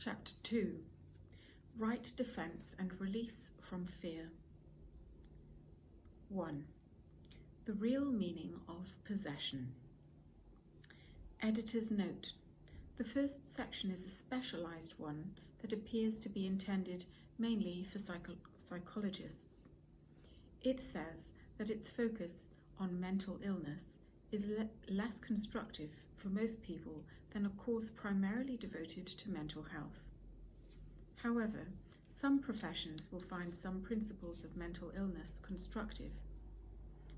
Chapter 2. Right Defense and Release from Fear. 1. The real meaning of possession. Editor's note. The first section is a specialized one that appears to be intended mainly for psychologists. It says that its focus on mental illness is less constructive for most people than a course primarily devoted to mental health. However, some professions will find some principles of mental illness constructive.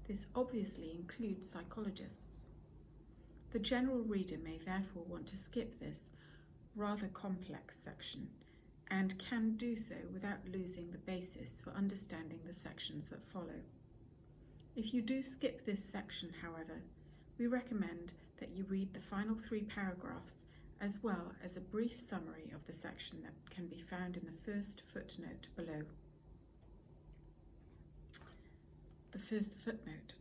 This obviously includes psychologists. The general reader may therefore want to skip this rather complex section and can do so without losing the basis for understanding the sections that follow. If you do skip this section, however, we recommend that you read the final 3 paragraphs as well as a brief summary of the section that can be found in the first footnote below. The first footnote.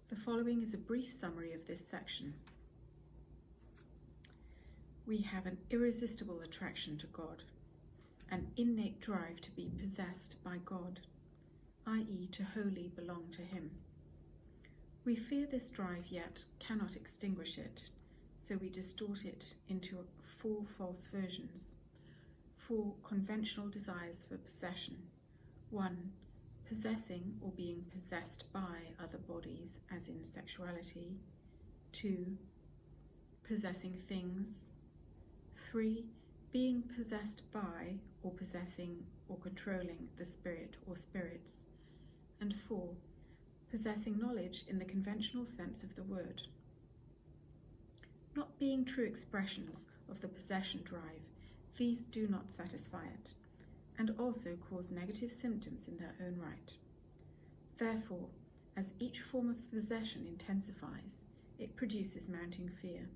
The following is a brief summary of this section. We have an irresistible attraction to God, an innate drive to be possessed by God, i.e. to wholly belong to Him. We fear this drive yet cannot extinguish it, so we distort it into 4 false versions, 4 conventional desires for possession. 1. Possessing or being possessed by other bodies, as in sexuality. 2. Possessing things. 3. Being possessed by or possessing or controlling the spirit or spirits. And 4. Possessing knowledge in the conventional sense of the word. Not being true expressions of the possession drive, these do not satisfy it, and also cause negative symptoms in their own right. Therefore, as each form of possession intensifies, it produces mounting fear.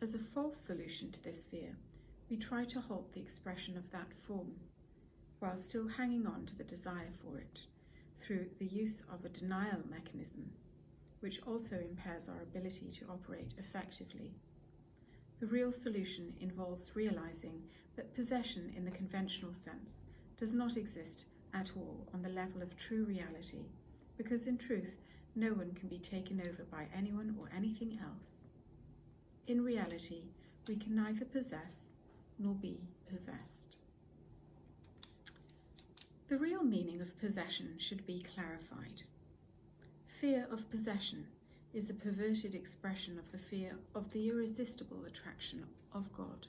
As a false solution to this fear, we try to halt the expression of that form, while still hanging on to the desire for it, through the use of a denial mechanism, which also impairs our ability to operate effectively. The real solution involves realizing that possession in the conventional sense does not exist at all on the level of true reality, because in truth, no one can be taken over by anyone or anything else. In reality, we can neither possess nor be possessed. The real meaning of possession should be clarified. Fear of possession is a perverted expression of the fear of the irresistible attraction of God.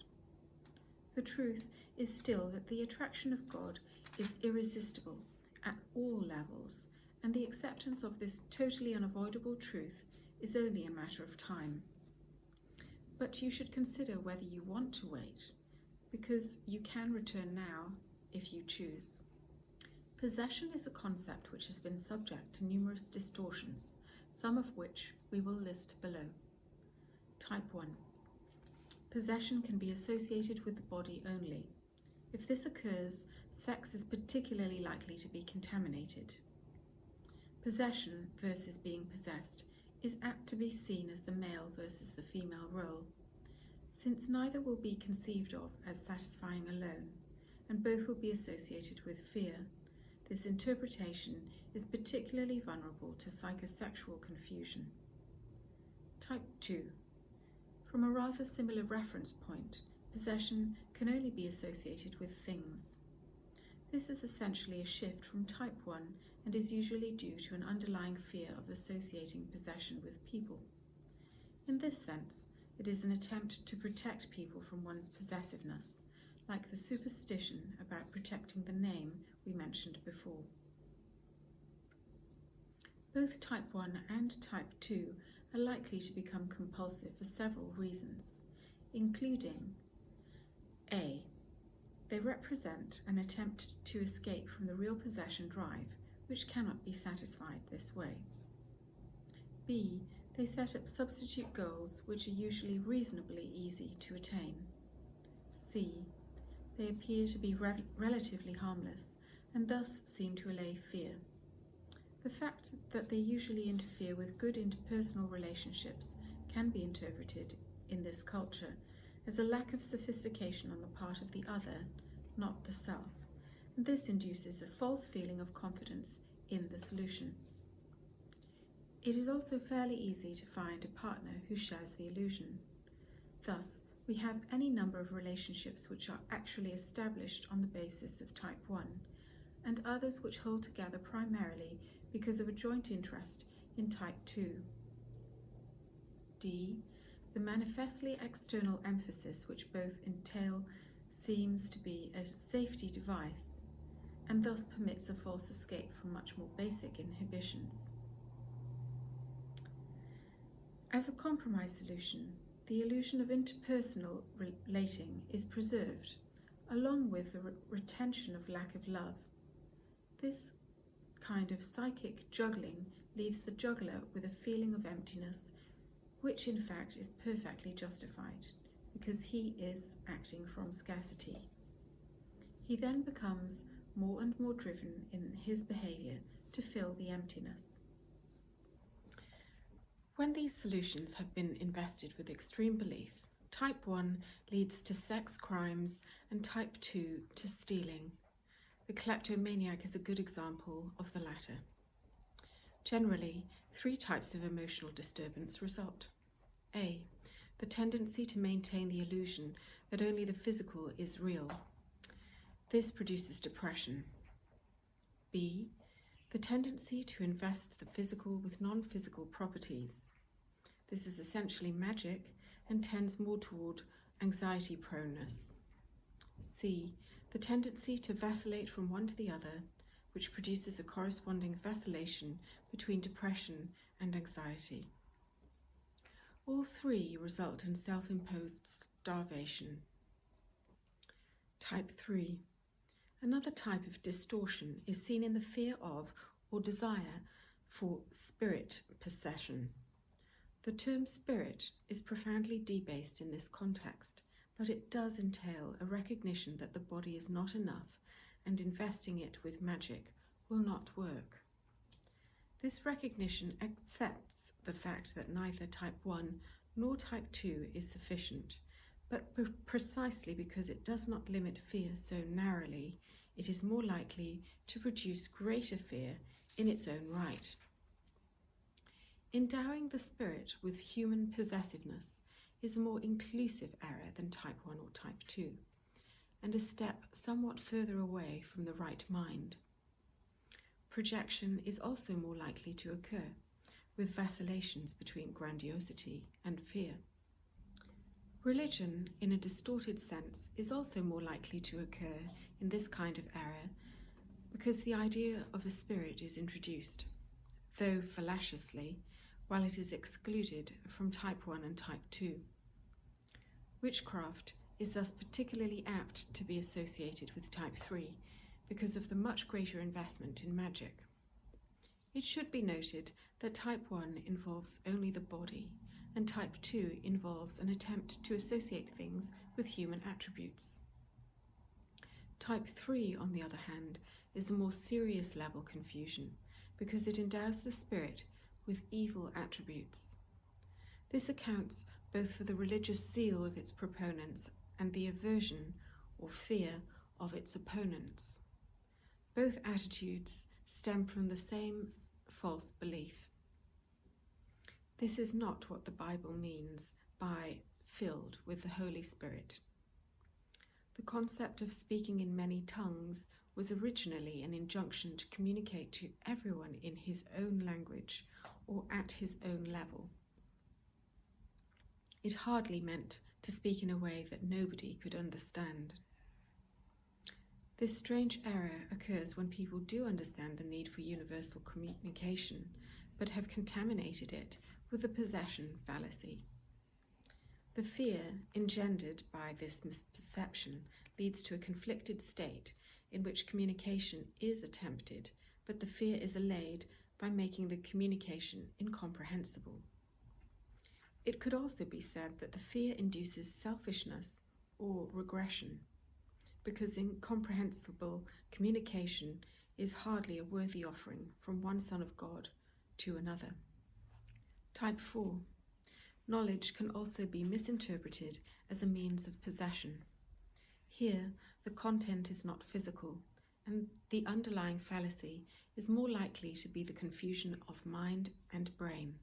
The truth is still that the attraction of God is irresistible at all levels, and the acceptance of this totally unavoidable truth is only a matter of time. But you should consider whether you want to wait, because you can return now if you choose. Possession is a concept which has been subject to numerous distortions, some of which we will list below. Type 1. Possession can be associated with the body only. If this occurs, sex is particularly likely to be contaminated. Possession versus being possessed is apt to be seen as the male versus the female role, since neither will be conceived of as satisfying alone, and both will be associated with fear. This interpretation is particularly vulnerable to psychosexual confusion. Type 2. From a rather similar reference point, possession can only be associated with things. This is essentially a shift from type 1 and is usually due to an underlying fear of associating possession with people. In this sense, it is an attempt to protect people from one's possessiveness, like the superstition about protecting the name we mentioned before. Both type 1 and type 2 are likely to become compulsive for several reasons, including A. They represent an attempt to escape from the real possession drive, which cannot be satisfied this way. B. They set up substitute goals which are usually reasonably easy to attain. C. They appear to be relatively harmless and thus seem to allay fear. The fact that they usually interfere with good interpersonal relationships can be interpreted in this culture as a lack of sophistication on the part of the other, not the self, and this induces a false feeling of confidence in the solution. It is also fairly easy to find a partner who shares the illusion. Thus, we have any number of relationships which are actually established on the basis of type 1, and others which hold together primarily because of a joint interest in type 2. D. The manifestly external emphasis which both entail seems to be a safety device, and thus permits a false escape from much more basic inhibitions. As a compromise solution, the illusion of interpersonal relating is preserved, along with the retention of lack of love. This kind of psychic juggling leaves the juggler with a feeling of emptiness, which in fact is perfectly justified, because he is acting from scarcity. He then becomes more and more driven in his behaviour to fill the emptiness. When these solutions have been invested with extreme belief, type 1 leads to sex crimes and type 2 to stealing. The kleptomaniac is a good example of the latter. Generally, 3 types of emotional disturbance result. A. The tendency to maintain the illusion that only the physical is real. This produces depression. B. The tendency to invest the physical with non-physical properties. This is essentially magic and tends more toward anxiety proneness. C. The tendency to vacillate from one to the other, which produces a corresponding vacillation between depression and anxiety. All 3 result in self-imposed starvation. Type 3. Another type of distortion is seen in the fear of or desire for spirit possession. The term spirit is profoundly debased in this context, but it does entail a recognition that the body is not enough, and investing it with magic will not work. This recognition accepts the fact that neither type 1 nor type 2 is sufficient, but precisely because it does not limit fear so narrowly, it is more likely to produce greater fear in its own right. Endowing the spirit with human possessiveness is a more inclusive error than type 1 or type 2, and a step somewhat further away from the right mind. Projection is also more likely to occur, with vacillations between grandiosity and fear. Religion, in a distorted sense, is also more likely to occur in this kind of error because the idea of a spirit is introduced, though fallaciously, while it is excluded from type 1 and type 2. Witchcraft is thus particularly apt to be associated with type 3 because of the much greater investment in magic. It should be noted that type 1 involves only the body, and type 2 involves an attempt to associate things with human attributes. Type 3, on the other hand, is a more serious level confusion because it endows the spirit with evil attributes. This accounts both for the religious zeal of its proponents and the aversion or fear of its opponents. Both attitudes stem from the same false belief. This is not what the Bible means by filled with the Holy Spirit. The concept of speaking in many tongues was originally an injunction to communicate to everyone in his own language or at his own level. It hardly meant to speak in a way that nobody could understand. This strange error occurs when people do understand the need for universal communication, but have contaminated it with the possession fallacy. The fear engendered by this misperception leads to a conflicted state in which communication is attempted, but the fear is allayed by making the communication incomprehensible. It could also be said that the fear induces selfishness or regression, because incomprehensible communication is hardly a worthy offering from one Son of God to another. Type 4. knowledge can also be misinterpreted as a means of possession. Here, the content is not physical, and the underlying fallacy is more likely to be the confusion of mind and brain.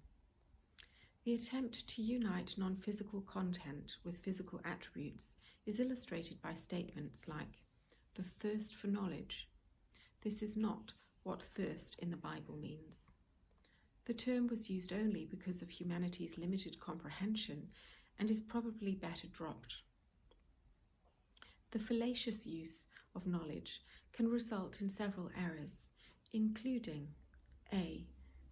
The attempt to unite non-physical content with physical attributes is illustrated by statements like, "the thirst for knowledge." This is not what thirst in the Bible means. The term was used only because of humanity's limited comprehension and is probably better dropped. The fallacious use of knowledge can result in several errors, including A.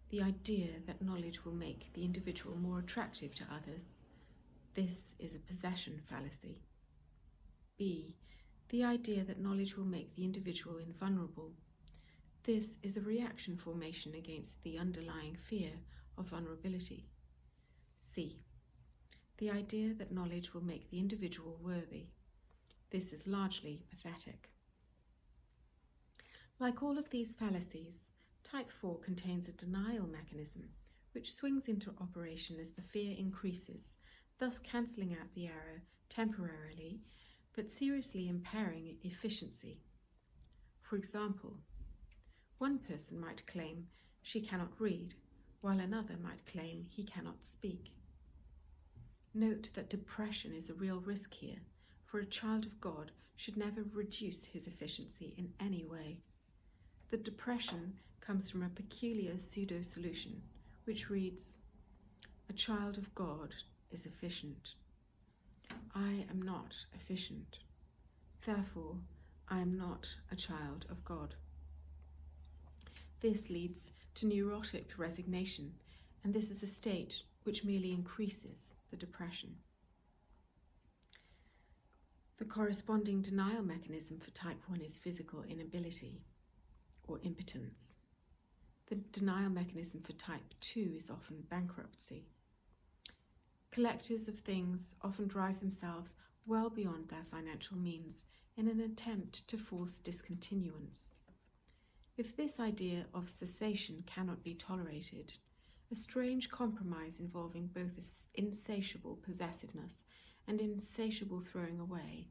The idea that knowledge will make the individual more attractive to others. This is a possession fallacy. B. The idea that knowledge will make the individual invulnerable. This is a reaction formation against the underlying fear of vulnerability. C. The idea that knowledge will make the individual worthy. This is largely pathetic. Like all of these fallacies, Type 4 contains a denial mechanism which swings into operation as the fear increases, thus cancelling out the error temporarily, but seriously impairing efficiency. For example, one person might claim she cannot read, while another might claim he cannot speak. Note that depression is a real risk here, for a child of God should never reduce his efficiency in any way. The depression comes from a peculiar pseudo-solution, which reads, "A child of God is efficient. I am not efficient. Therefore, I am not a child of God." This leads to neurotic resignation, and this is a state which merely increases the depression. The corresponding denial mechanism for Type 1 is physical inability, or impotence. The denial mechanism for Type 2 is often bankruptcy. Collectors of things often drive themselves well beyond their financial means in an attempt to force discontinuance. If this idea of cessation cannot be tolerated, a strange compromise involving both insatiable possessiveness and insatiable throwing away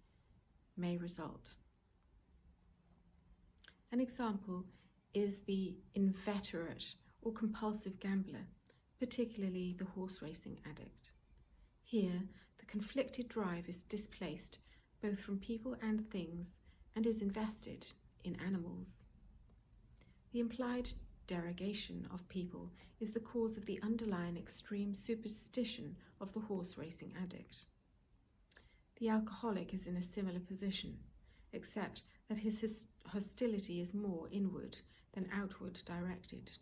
may result. An example is the inveterate or compulsive gambler, particularly the horse racing addict. Here, the conflicted drive is displaced both from people and things and is invested in animals. The implied derogation of people is the cause of the underlying extreme superstition of the horse racing addict. The alcoholic is in a similar position, except that his hostility is more inward than outward directed.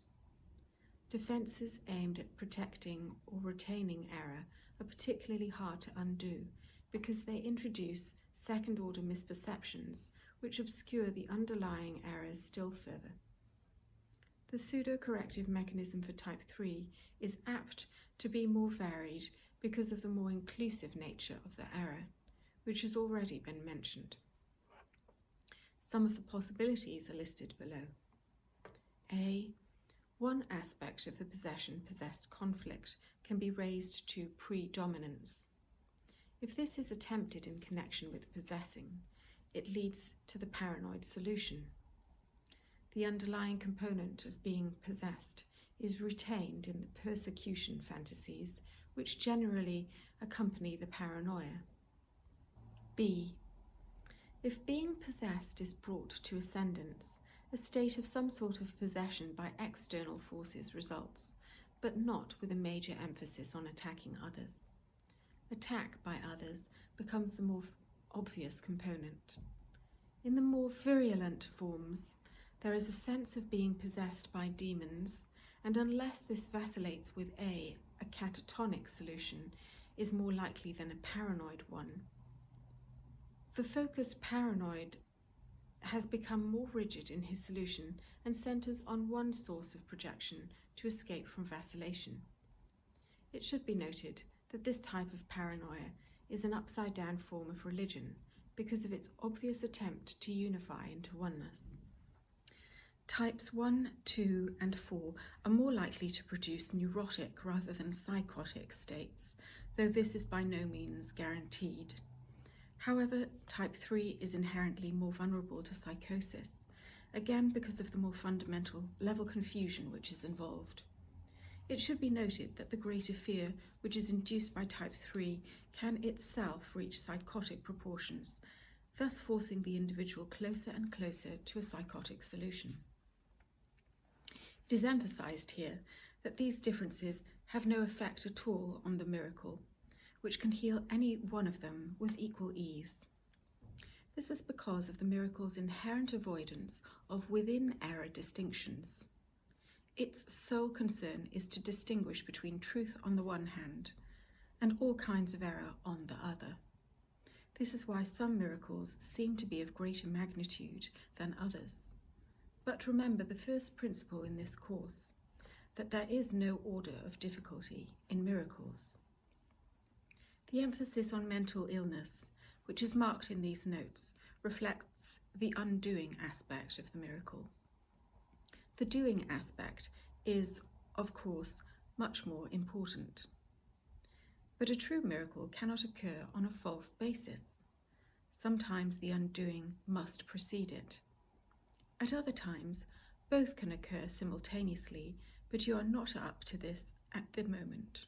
Defences aimed at protecting or retaining error are particularly hard to undo because they introduce second-order misperceptions which obscure the underlying errors still further. The pseudo-corrective mechanism for Type 3 is apt to be more varied because of the more inclusive nature of the error, which has already been mentioned. Some of the possibilities are listed below. A. One aspect of the possession-possessed conflict can be raised to predominance. If this is attempted in connection with possessing, it leads to the paranoid solution. The underlying component of being possessed is retained in the persecution fantasies which generally accompany the paranoia. B. If being possessed is brought to ascendance, a state of some sort of possession by external forces results, but not with a major emphasis on attacking others. Attack by others becomes the more obvious component. In the more virulent forms, there is a sense of being possessed by demons, and unless this vacillates with a catatonic solution, is more likely than a paranoid one. The focused paranoid has become more rigid in his solution and centers on one source of projection to escape from vacillation. It should be noted that this type of paranoia is an upside-down form of religion because of its obvious attempt to unify into oneness. Types 1, 2, and 4 are more likely to produce neurotic rather than psychotic states, though this is by no means guaranteed. However, type 3 is inherently more vulnerable to psychosis, again because of the more fundamental level confusion which is involved. It should be noted that the greater fear which is induced by type 3 can itself reach psychotic proportions, thus forcing the individual closer and closer to a psychotic solution. It is emphasized here that these differences have no effect at all on the miracle, which can heal any one of them with equal ease. This is because of the miracle's inherent avoidance of within-error distinctions. Its sole concern is to distinguish between truth on the one hand and all kinds of error on the other. This is why some miracles seem to be of greater magnitude than others. But remember the first principle in this course, that there is no order of difficulty in miracles. The emphasis on mental illness, which is marked in these notes, reflects the undoing aspect of the miracle. The doing aspect is, of course, much more important. But a true miracle cannot occur on a false basis. Sometimes the undoing must precede it. At other times, both can occur simultaneously, but you are not up to this at the moment.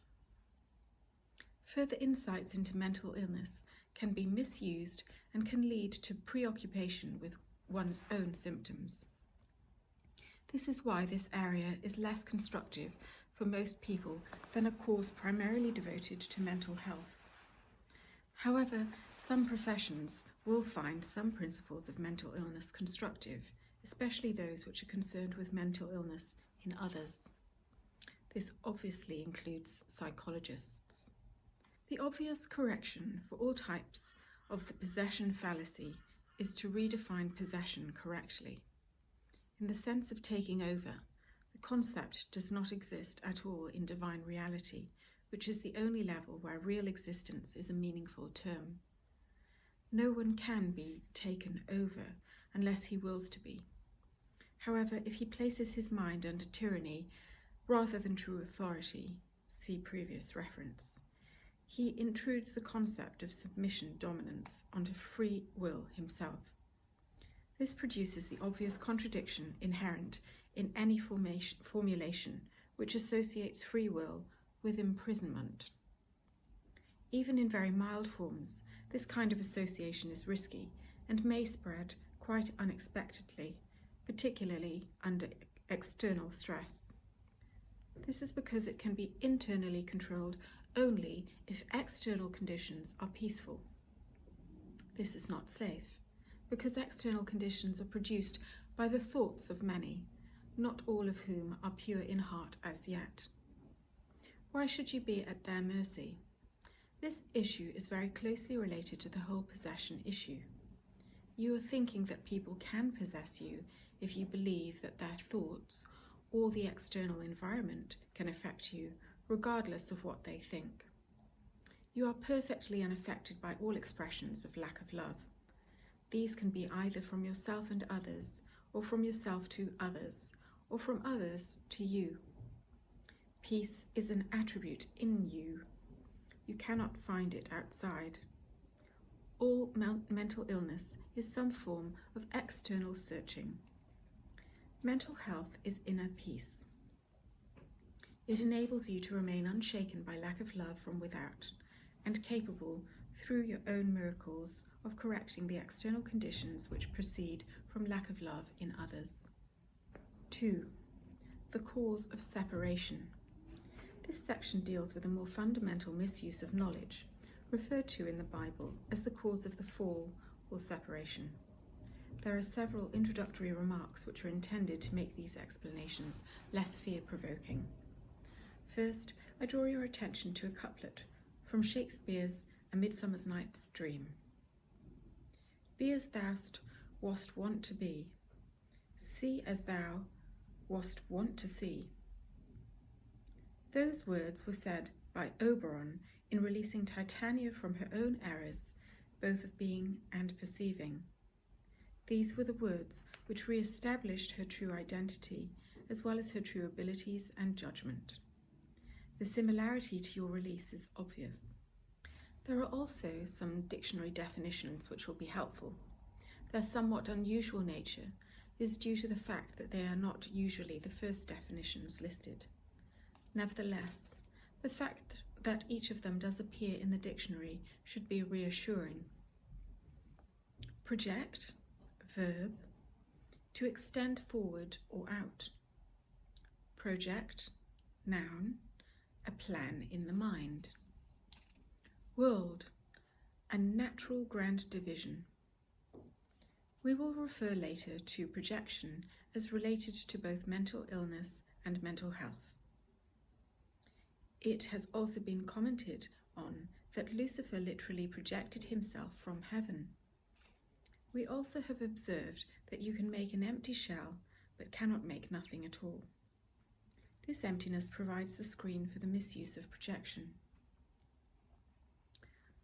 Further insights into mental illness can be misused and can lead to preoccupation with one's own symptoms. This is why this area is less constructive for most people than a course primarily devoted to mental health. However, some professions will find some principles of mental illness constructive, especially those which are concerned with mental illness in others. This obviously includes psychologists. The obvious correction for all types of the possession fallacy is to redefine possession correctly. In the sense of taking over, the concept does not exist at all in divine reality, which is the only level where real existence is a meaningful term. No one can be taken over unless he wills to be. However, if he places his mind under tyranny rather than true authority, see previous reference, he intrudes the concept of submission dominance onto free will himself. This produces the obvious contradiction inherent in any formulation which associates free will with imprisonment. Even in very mild forms, this kind of association is risky and may spread quite unexpectedly, particularly under external stress. This is because it can be internally controlled only if external conditions are peaceful. This is not safe, because external conditions are produced by the thoughts of many, not all of whom are pure in heart as yet. Why should you be at their mercy? This issue is very closely related to the whole possession issue. You are thinking that people can possess you if you believe that their thoughts or the external environment can affect you, regardless of what they think. You are perfectly unaffected by all expressions of lack of love. These can be either from yourself and others, or from yourself to others, or from others to you. Peace is an attribute in you. You cannot find it outside. All mental illness is some form of external searching. Mental health is inner peace. It enables you to remain unshaken by lack of love from without, and capable, through your own miracles, of correcting the external conditions which proceed from lack of love in others. 2. The cause of separation. This section deals with a more fundamental misuse of knowledge, referred to in the Bible as the cause of the fall or separation. There are several introductory remarks which are intended to make these explanations less fear-provoking. First, I draw your attention to a couplet from Shakespeare's A Midsummer's Night's Dream. Be as thou wast wont to be, see as thou wast wont to see. Those words were said by Oberon in releasing Titania from her own errors, both of being and perceiving. These were the words which re-established her true identity, as well as her true abilities and judgment. The similarity to your release is obvious. There are also some dictionary definitions which will be helpful. Their somewhat unusual nature is due to the fact that they are not usually the first definitions listed. Nevertheless, the fact that each of them does appear in the dictionary should be reassuring. Project, verb, to extend forward or out. Project, noun, a plan in the mind. World, a natural grand division. We will refer later to projection as related to both mental illness and mental health. It has also been commented on that Lucifer literally projected himself from heaven. We also have observed that you can make an empty shell but cannot make nothing at all. This emptiness provides the screen for the misuse of projection.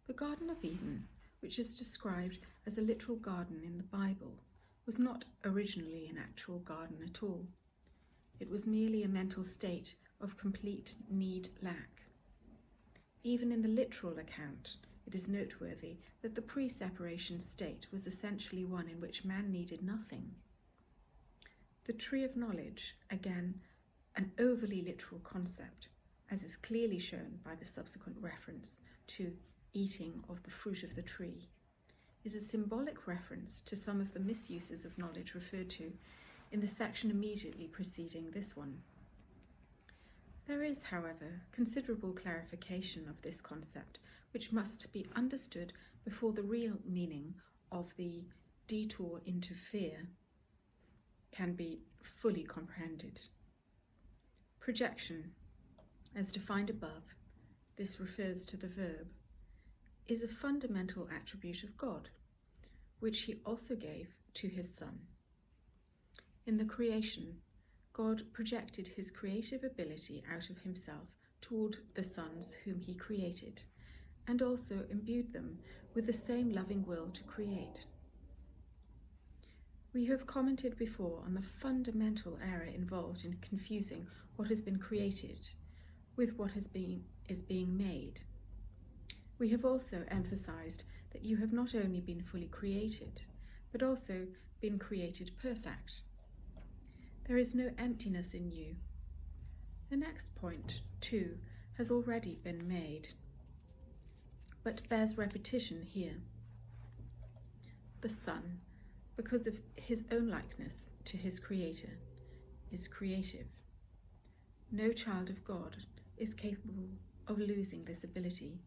The Garden of Eden, which is described as a literal garden in the Bible, was not originally an actual garden at all. It was merely a mental state of complete need-lack. Even in the literal account, it is noteworthy that the pre-separation state was essentially one in which man needed nothing. The tree of knowledge, again, an overly literal concept, as is clearly shown by the subsequent reference to eating of the fruit of the tree, is a symbolic reference to some of the misuses of knowledge referred to in the section immediately preceding this one. There is, however, considerable clarification of this concept, which must be understood before the real meaning of the detour into fear can be fully comprehended. Projection, as defined above, this refers to the verb, is a fundamental attribute of God, which he also gave to his Son. In the creation, God projected his creative ability out of himself toward the sons whom he created, and also imbued them with the same loving will to create. We have commented before on the fundamental error involved in confusing what has been created with what is being made. We have also emphasized that you have not only been fully created, but also been created perfect. There is no emptiness in you. The next point, too, has already been made, but bears repetition here. The Son, because of his own likeness to his Creator, is creative. No child of God is capable of losing this ability,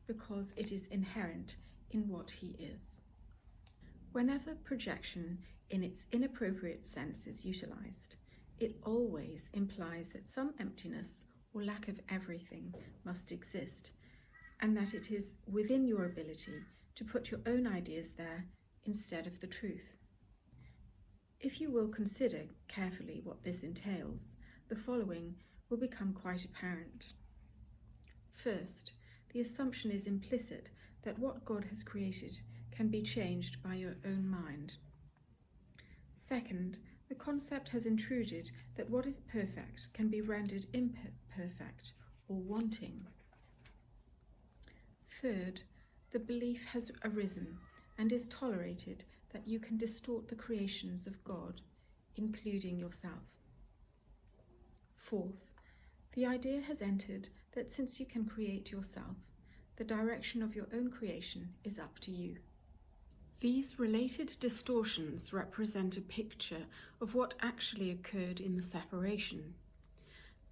because it is inherent in what he is. Whenever projection in its inappropriate sense is utilized, it always implies that some emptiness or lack of everything must exist, and that it is within your ability to put your own ideas there instead of the truth. If you will consider carefully what this entails, the following will become quite apparent. First, the assumption is implicit that what God has created can be changed by your own mind. Second, the concept has intruded that what is perfect can be rendered imperfect or wanting. Third, the belief has arisen and is tolerated that you can distort the creations of God, including yourself. Fourth, the idea has entered that since you can create yourself, the direction of your own creation is up to you. These related distortions represent a picture of what actually occurred in the separation.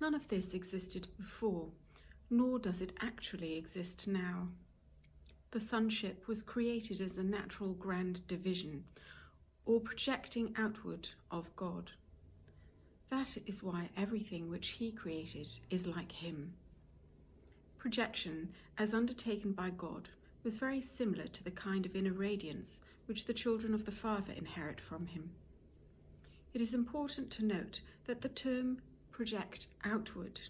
None of this existed before, nor does it actually exist now. The sonship was created as a natural grand division, or projecting outward of God. That is why everything which he created is like him. Projection, as undertaken by God, was very similar to the kind of inner radiance which the children of the Father inherit from him. It is important to note that the term project outward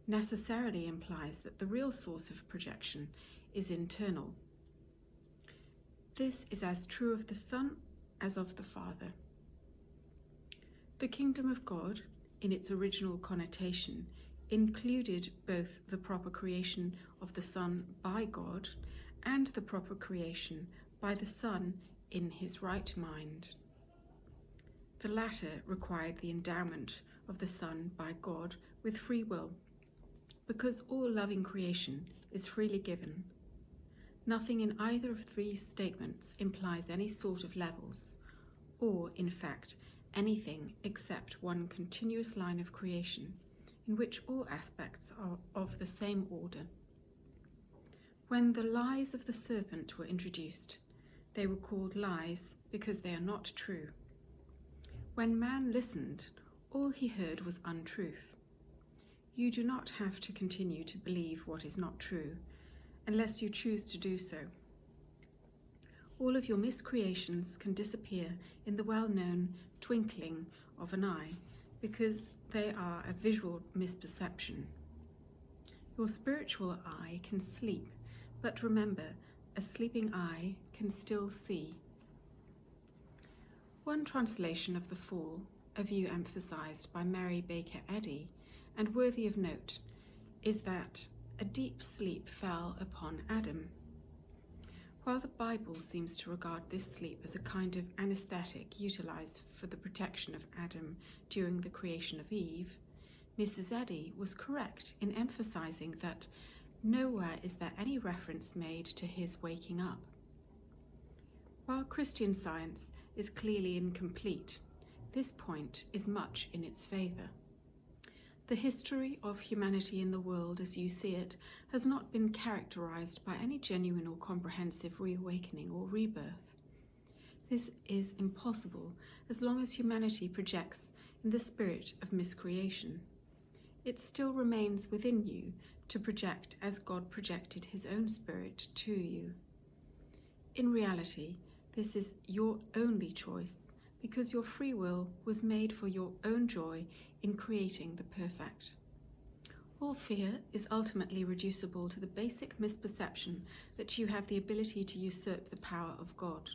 necessarily implies that the real source of projection is internal. This is as true of the Son as of the Father. The kingdom of God, in its original connotation, included both the proper creation of the Son by God and the proper creation by the Son in his right mind. The latter required the endowment of the Son by God with free will, because all loving creation is freely given. Nothing in either of these statements implies any sort of levels, or, in fact, anything except one continuous line of creation, in which all aspects are of the same order. When the lies of the serpent were introduced, they were called lies because they are not true. When man listened, all he heard was untruth. You do not have to continue to believe what is not true, unless you choose to do so. All of your miscreations can disappear in the well-known twinkling of an eye, because they are a visual misperception. Your spiritual eye can sleep, but remember, a sleeping eye can still see. One translation of the fall, a view emphasized by Mary Baker Eddy, and worthy of note, is that a deep sleep fell upon Adam. While the Bible seems to regard this sleep as a kind of anesthetic utilized for the protection of Adam during the creation of Eve, Mrs. Eddy was correct in emphasizing that nowhere is there any reference made to his waking up. While Christian Science is clearly incomplete, this point is much in its favor. The history of humanity in the world as you see it has not been characterized by any genuine or comprehensive reawakening or rebirth. This is impossible as long as humanity projects in the spirit of miscreation. It still remains within you to project as God projected his own spirit to you. In reality, this is your only choice, because your free will was made for your own joy in creating the perfect. All fear is ultimately reducible to the basic misperception that you have the ability to usurp the power of God.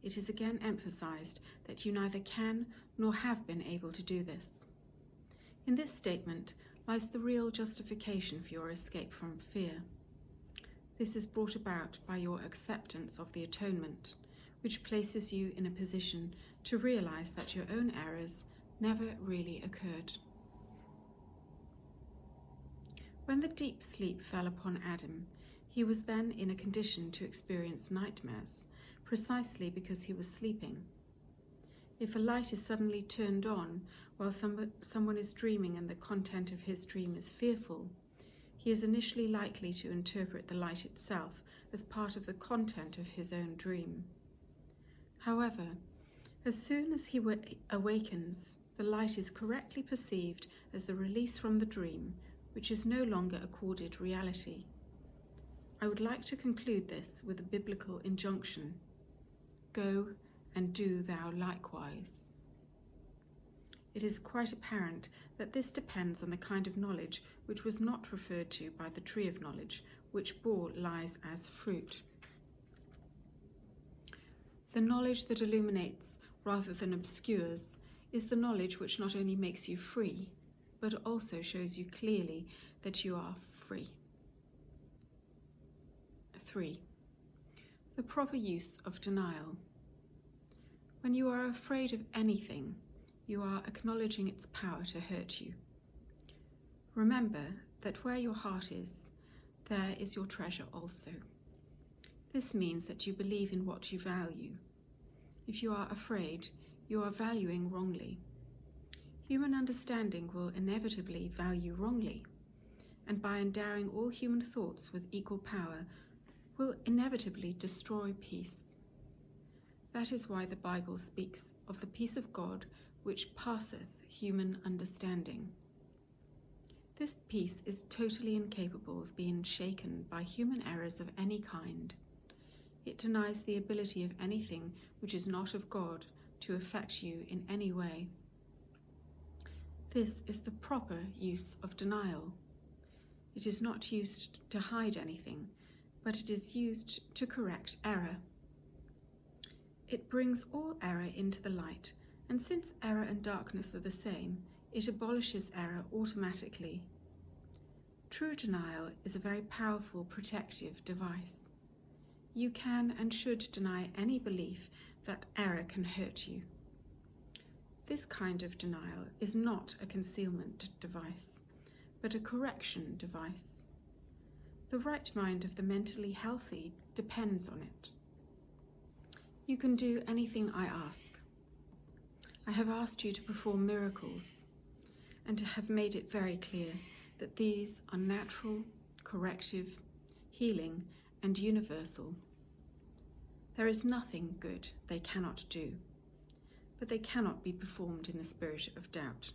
It is again emphasized that you neither can nor have been able to do this. In this statement lies the real justification for your escape from fear. This is brought about by your acceptance of the atonement, which places you in a position to realize that your own errors never really occurred. When the deep sleep fell upon Adam, he was then in a condition to experience nightmares, precisely because he was sleeping. If a light is suddenly turned on while someone is dreaming and the content of his dream is fearful, he is initially likely to interpret the light itself as part of the content of his own dream. However, as soon as he awakens, the light is correctly perceived as the release from the dream, which is no longer accorded reality. I would like to conclude this with a biblical injunction: go and do thou likewise. It is quite apparent that this depends on the kind of knowledge which was not referred to by the tree of knowledge, which bore lies as fruit. The knowledge that illuminates rather than obscures is the knowledge which not only makes you free, but also shows you clearly that you are free. 3. The proper use of denial. When you are afraid of anything, you are acknowledging its power to hurt you. Remember that where your heart is, there is your treasure also. This means that you believe in what you value. If you are afraid, you are valuing wrongly. Human understanding will inevitably value wrongly, and by endowing all human thoughts with equal power, will inevitably destroy peace. That is why the Bible speaks of the peace of God which passeth human understanding. This peace is totally incapable of being shaken by human errors of any kind. It denies the ability of anything which is not of God to affect you in any way. This is the proper use of denial. It is not used to hide anything, but it is used to correct error. It brings all error into the light, and since error and darkness are the same, it abolishes error automatically. True denial is a very powerful protective device. You can and should deny any belief that error can hurt you. This kind of denial is not a concealment device, but a correction device. The right mind of the mentally healthy depends on it. You can do anything I ask. I have asked you to perform miracles, and to have made it very clear that these are natural, corrective, healing, and universal. There is nothing good they cannot do, but they cannot be performed in the spirit of doubt.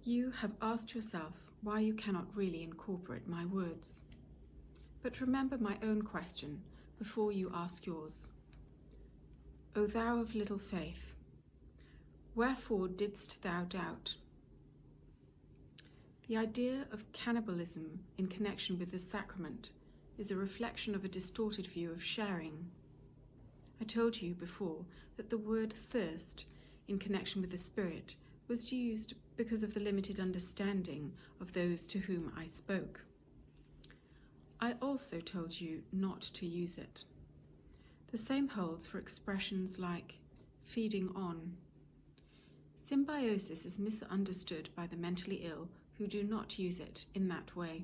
You have asked yourself why you cannot really incorporate my words. But remember my own question before you ask yours. O thou of little faith, wherefore didst thou doubt? The idea of cannibalism in connection with the sacrament is a reflection of a distorted view of sharing. I told you before that the word thirst in connection with the Spirit was used because of the limited understanding of those to whom I spoke. I also told you not to use it. The same holds for expressions like feeding on. Symbiosis is misunderstood by the mentally ill who do not use it in that way.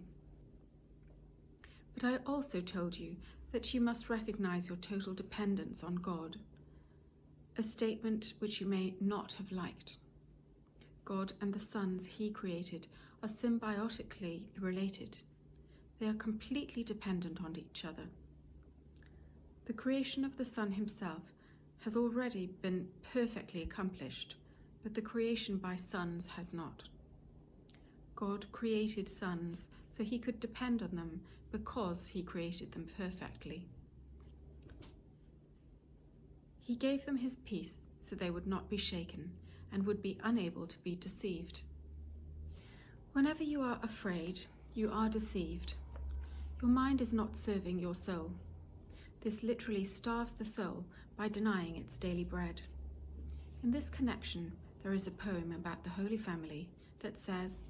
But I also told you that you must recognize your total dependence on God, a statement which you may not have liked. God and the sons he created are symbiotically related. They are completely dependent on each other. The creation of the Son himself has already been perfectly accomplished, but the creation by sons has not. God created sons so he could depend on them because he created them perfectly. He gave them his peace so they would not be shaken and would be unable to be deceived. Whenever you are afraid, you are deceived. Your mind is not serving your soul. This literally starves the soul by denying its daily bread. In this connection, there is a poem about the Holy Family that says,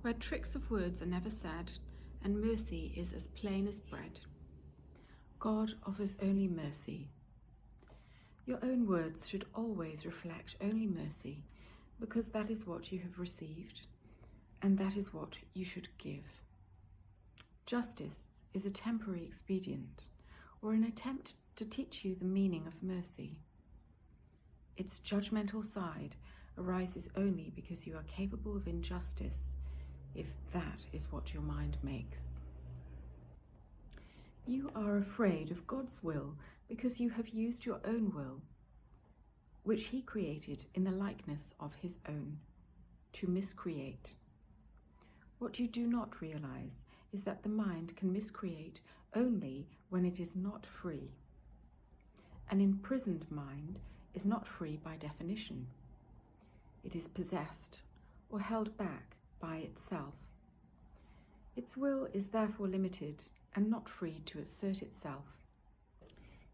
"Where tricks of words are never said, and mercy is as plain as bread." God offers only mercy. Your own words should always reflect only mercy, because that is what you have received, and that is what you should give. Justice is a temporary expedient, or an attempt to teach you the meaning of mercy. Its judgmental side arises only because you are capable of injustice, if that is what your mind makes. You are afraid of God's will because you have used your own will, which he created in the likeness of his own, to miscreate. What you do not realize is that the mind can miscreate only when it is not free. An imprisoned mind is not free by definition. It is possessed or held back by itself. Its will is therefore limited and not free to assert itself.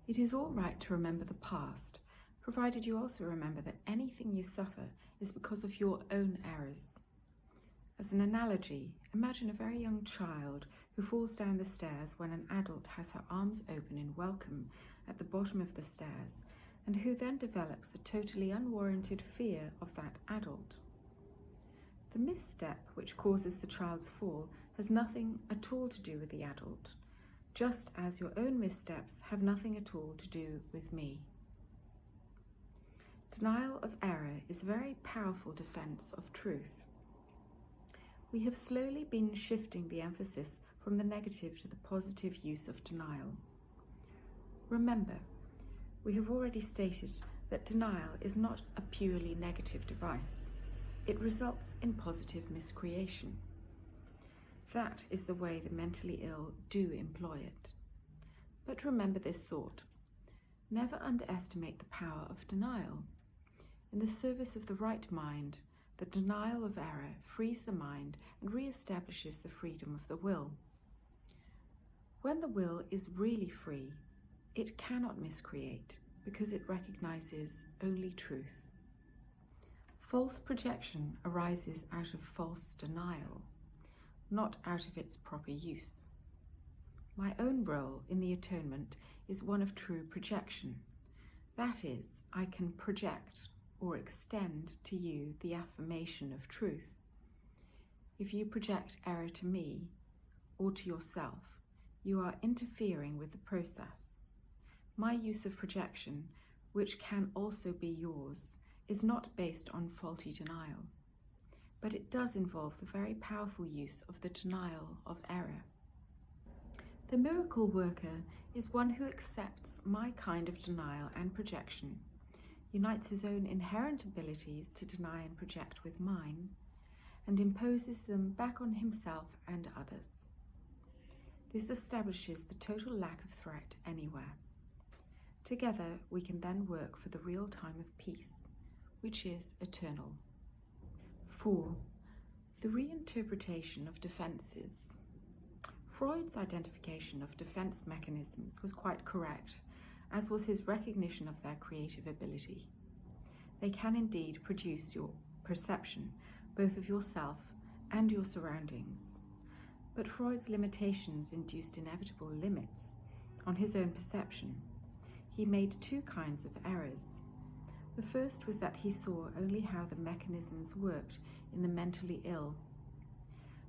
It is all right to remember the past, provided you also remember that anything you suffer is because of your own errors. As an analogy, imagine a very young child who falls down the stairs when an adult has her arms open in welcome at the bottom of the stairs, and who then develops a totally unwarranted fear of that adult. The misstep which causes the child's fall has nothing at all to do with the adult, just as your own missteps have nothing at all to do with me. Denial of error is a very powerful defense of truth. We have slowly been shifting the emphasis from the negative to the positive use of denial. Remember, we have already stated that denial is not a purely negative device. It results in positive miscreation. That is the way the mentally ill do employ it. But remember this thought: never underestimate the power of denial. In the service of the right mind, the denial of error frees the mind and re-establishes the freedom of the will. When the will is really free, it cannot miscreate. because it recognizes only truth. False projection arises out of false denial, not out of its proper use. My own role in the atonement is one of true projection. That is, I can project or extend to you the affirmation of truth. If you project error to me or to yourself, you are interfering with the process. My use of projection, which can also be yours, is not based on faulty denial, but it does involve the very powerful use of the denial of error. The miracle worker is one who accepts my kind of denial and projection, unites his own inherent abilities to deny and project with mine, and imposes them back on himself and others. This establishes the total lack of threat anywhere. Together, we can then work for the real time of peace, which is eternal. 4. The reinterpretation of defenses. Freud's identification of defense mechanisms was quite correct, as was his recognition of their creative ability. They can indeed produce your perception, both of yourself and your surroundings. But Freud's limitations induced inevitable limits on his own perception. He made two kinds of errors. The first was that he saw only how the mechanisms worked in the mentally ill.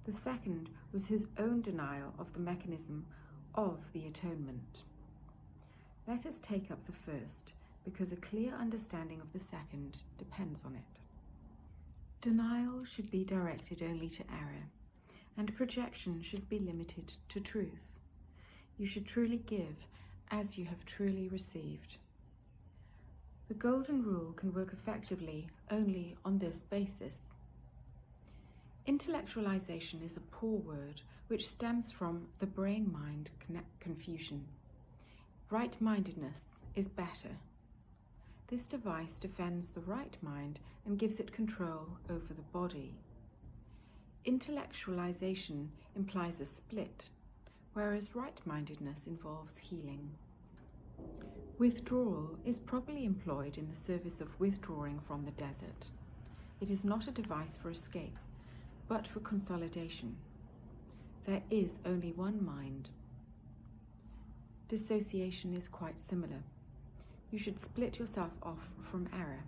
The second was his own denial of the mechanism of the atonement. Let us take up the first, because a clear understanding of the second depends on it. Denial should be directed only to error, and projection should be limited to truth. You should truly give as you have truly received. The golden rule can work effectively only on this basis. Intellectualization is a poor word which stems from the brain-mind confusion. Right-mindedness is better. This device defends the right mind and gives it control over the body. Intellectualization implies a split, whereas right-mindedness involves healing. Withdrawal is properly employed in the service of withdrawing from the desert. It is not a device for escape, but for consolidation. There is only one mind. Dissociation is quite similar. You should split yourself off from error,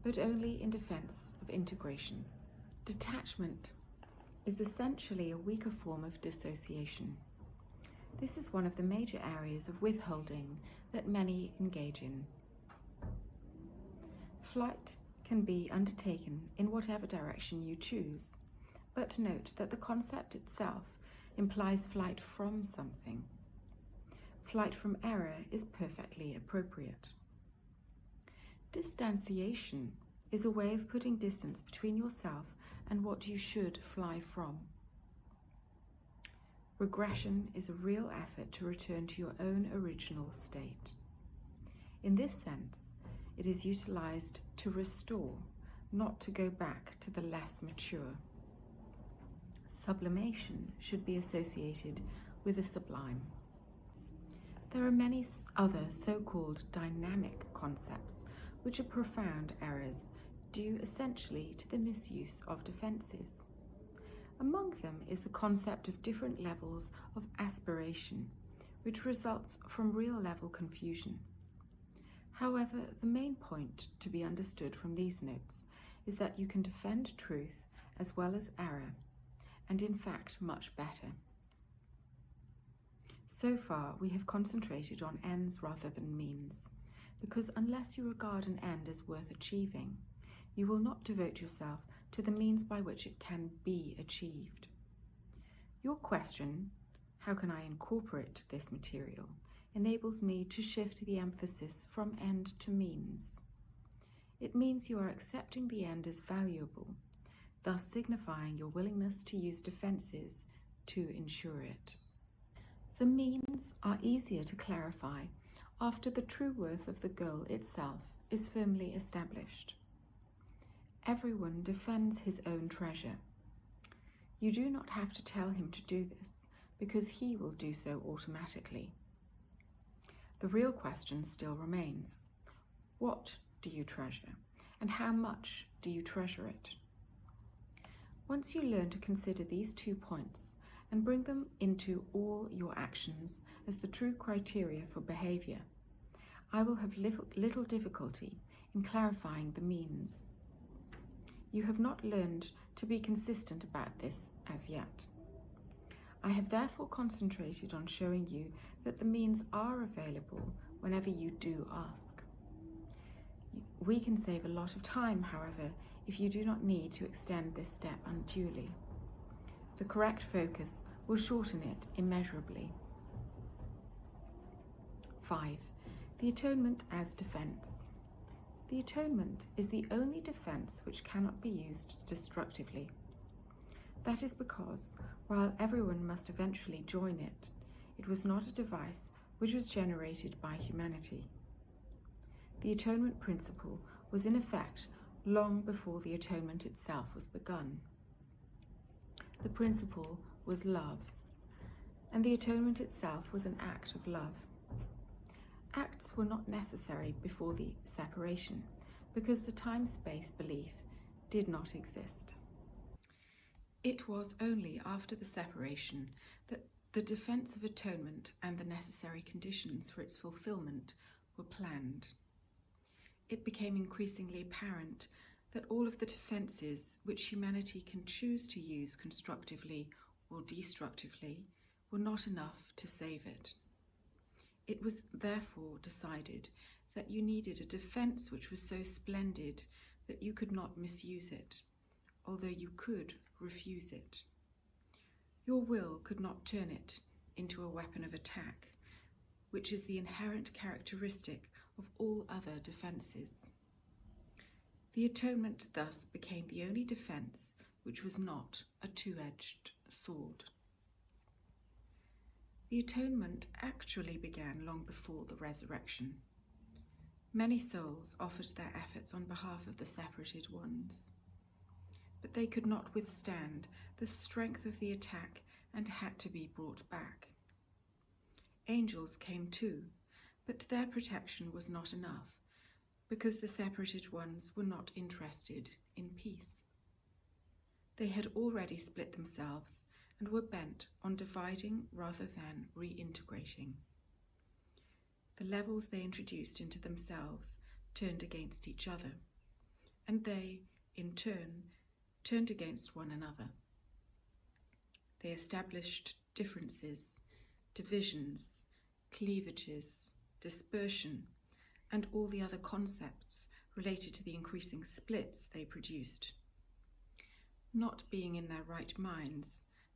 but only in defense of integration. Detachment is essentially a weaker form of dissociation. This is one of the major areas of withholding that many engage in. Flight can be undertaken in whatever direction you choose, but note that the concept itself implies flight from something. Flight from error is perfectly appropriate. Distanciation is a way of putting distance between yourself and what you should fly from. Regression is a real effort to return to your own original state. In this sense, it is utilized to restore, not to go back to the less mature. Sublimation should be associated with the sublime. There are many other so-called dynamic concepts which are profound errors due essentially to the misuse of defenses. Among them is the concept of different levels of aspiration, which results from real-level confusion. However, the main point to be understood from these notes is that you can defend truth as well as error, and in fact much better. So far, we have concentrated on ends rather than means, because unless you regard an end as worth achieving, you will not devote yourself to the means by which it can be achieved. Your question, how can I incorporate this material, enables me to shift the emphasis from end to means. It means you are accepting the end as valuable, thus signifying your willingness to use defenses to ensure it. The means are easier to clarify after the true worth of the goal itself is firmly established. Everyone defends his own treasure. You do not have to tell him to do this, because he will do so automatically. The real question still remains. What do you treasure, and how much do you treasure it? Once you learn to consider these 2 points and bring them into all your actions as the true criteria for behaviour, I will have little difficulty in clarifying the means. You have not learned to be consistent about this as yet. I have therefore concentrated on showing you that the means are available whenever you do ask. We can save a lot of time, however, if you do not need to extend this step unduly. The correct focus will shorten it immeasurably. 5. The atonement as defense. The atonement is the only defense which cannot be used destructively. That is because, while everyone must eventually join it, it was not a device which was generated by humanity. The atonement principle was in effect long before the atonement itself was begun. The principle was love, and the atonement itself was an act of love. Acts were not necessary before the separation, because the time-space belief did not exist. It was only after the separation that the defense of atonement and the necessary conditions for its fulfillment were planned. It became increasingly apparent that all of the defenses which humanity can choose to use constructively or destructively were not enough to save it. It was therefore decided that you needed a defense which was so splendid that you could not misuse it, although you could refuse it. Your will could not turn it into a weapon of attack, which is the inherent characteristic of all other defenses. The atonement thus became the only defense which was not a two-edged sword. The atonement actually began long before the resurrection. Many souls offered their efforts on behalf of the separated ones, but they could not withstand the strength of the attack and had to be brought back. Angels came too, but their protection was not enough, because the separated ones were not interested in peace. They had already split themselves and were bent on dividing rather than reintegrating. The levels they introduced into themselves turned against each other, and they, in turn, turned against one another. They established differences, divisions, cleavages, dispersion, and all the other concepts related to the increasing splits they produced. Not being in their right minds,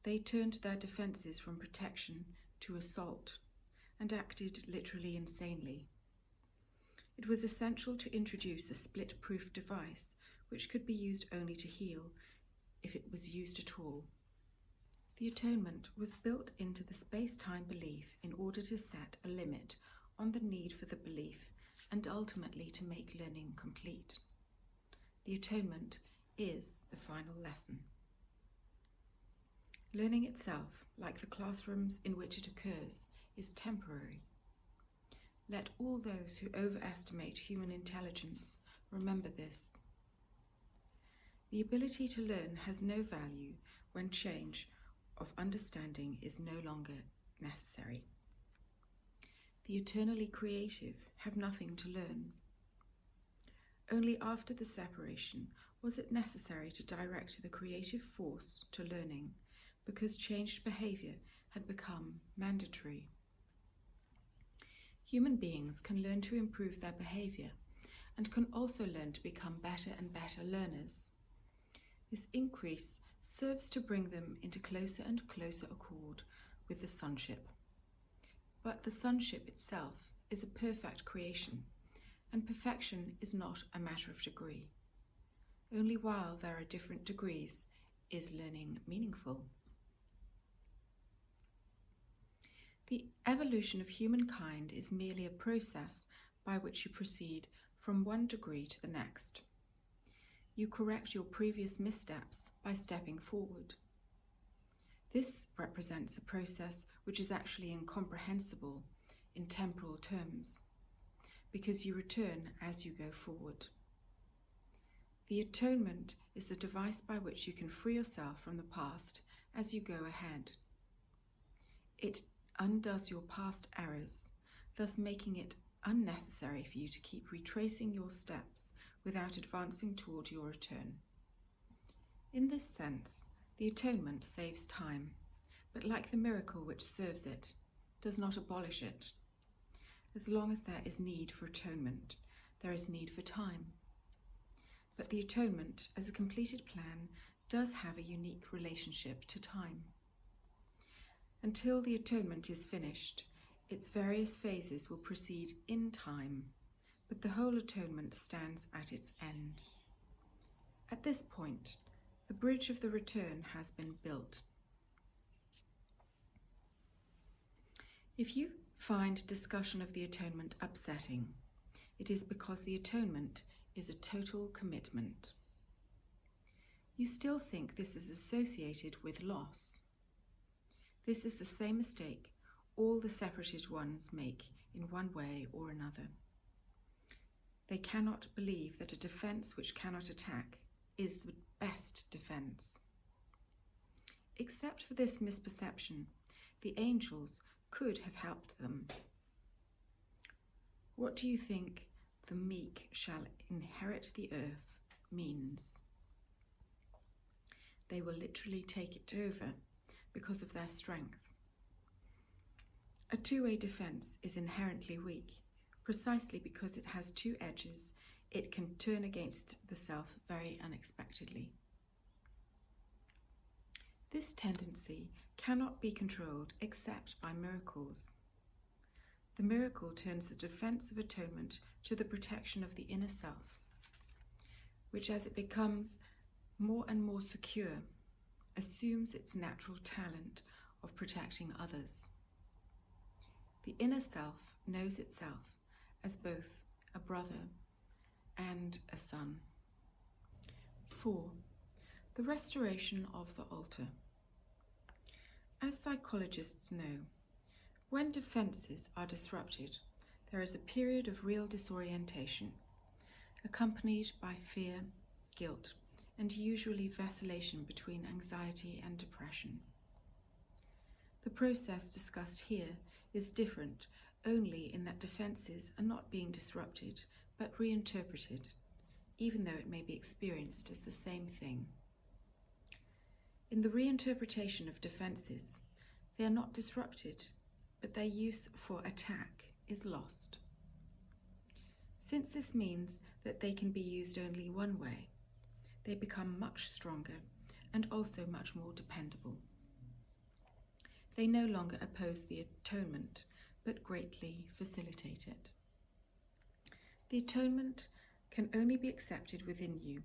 they turned their defences from protection to assault and acted literally insanely. It was essential to introduce a split-proof device which could be used only to heal, if it was used at all. The atonement was built into the space-time belief in order to set a limit on the need for the belief and ultimately to make learning complete. The atonement is the final lesson. Learning itself, like the classrooms in which it occurs, is temporary. Let all those who overestimate human intelligence remember this. The ability to learn has no value when change of understanding is no longer necessary. The eternally creative have nothing to learn. Only after the separation was it necessary to direct the creative force to learning, because changed behaviour had become mandatory. Human beings can learn to improve their behaviour and can also learn to become better and better learners. This increase serves to bring them into closer and closer accord with the sonship. But the sonship itself is a perfect creation, and perfection is not a matter of degree. Only while there are different degrees is learning meaningful. The evolution of humankind is merely a process by which you proceed from one degree to the next. You correct your previous missteps by stepping forward. This represents a process which is actually incomprehensible in temporal terms, because you return as you go forward. The atonement is the device by which you can free yourself from the past as you go ahead. It undoes your past errors, thus making it unnecessary for you to keep retracing your steps without advancing toward your return. In this sense, the atonement saves time, but like the miracle which serves it, does not abolish it. As long as there is need for atonement, there is need for time. But the atonement, as a completed plan, does have a unique relationship to time. Until the atonement is finished, its various phases will proceed in time, but the whole atonement stands at its end. At this point, the bridge of the return has been built. If you find discussion of the atonement upsetting, it is because the atonement is a total commitment. You still think this is associated with loss. This is the same mistake all the separated ones make in one way or another. They cannot believe that a defense which cannot attack is the best defense. Except for this misperception, the angels could have helped them. What do you think "the meek shall inherit the earth" means? They will literally take it over because of their strength. A two-way defense is inherently weak, precisely because it has two edges. It can turn against the self very unexpectedly. This tendency cannot be controlled except by miracles. The miracle turns the defense of atonement to the protection of the inner self, which, as it becomes more and more secure, assumes its natural talent of protecting others. The inner self knows itself as both a brother and a son. 4. The restoration of the altar. As psychologists know, when defenses are disrupted, there is a period of real disorientation, accompanied by fear, guilt, and usually vacillation between anxiety and depression. The process discussed here is different only in that defenses are not being disrupted but reinterpreted, even though it may be experienced as the same thing. In the reinterpretation of defenses, they are not disrupted, but their use for attack is lost. Since this means that they can be used only one way, they become much stronger and also much more dependable. They no longer oppose the atonement, but greatly facilitate it. The atonement can only be accepted within you.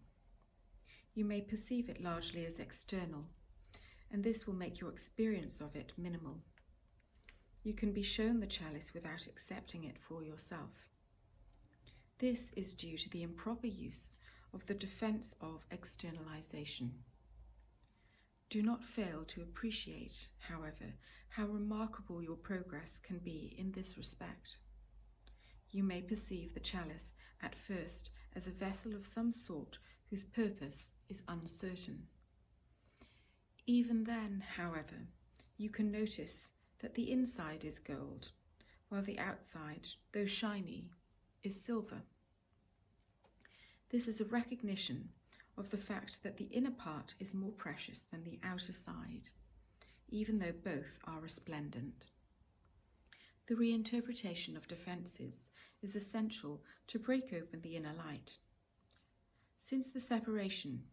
You may perceive it largely as external, and this will make your experience of it minimal. You can be shown the chalice without accepting it for yourself. This is due to the improper use of the defense of externalization. Do not fail to appreciate, however, how remarkable your progress can be in this respect. You may perceive the chalice at first as a vessel of some sort whose purpose is uncertain. Even then, however, you can notice that the inside is gold, while the outside, though shiny, is silver. This is a recognition of the fact that the inner part is more precious than the outer side, even though both are resplendent. The reinterpretation of defenses is essential to break open the inner light. Since the separation,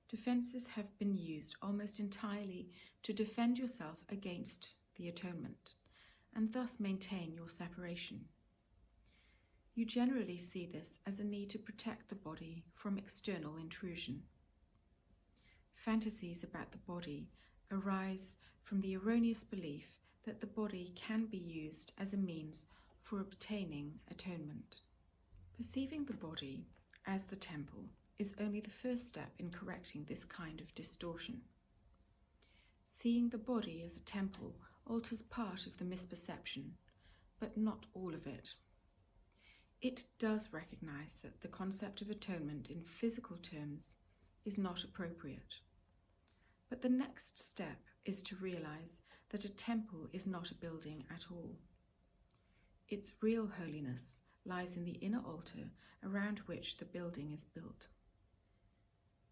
defenses have been used almost entirely to defend yourself against the atonement, and thus maintain your separation. You generally see this as a need to protect the body from external intrusion. Fantasies about the body arise from the erroneous belief that the body can be used as a means for obtaining atonement. Perceiving the body as the temple is only the first step in correcting this kind of distortion. Seeing the body as a temple alters part of the misperception, but not all of it. It does recognize that the concept of atonement in physical terms is not appropriate. But the next step is to realize that a temple is not a building at all. Its real holiness lies in the inner altar around which the building is built.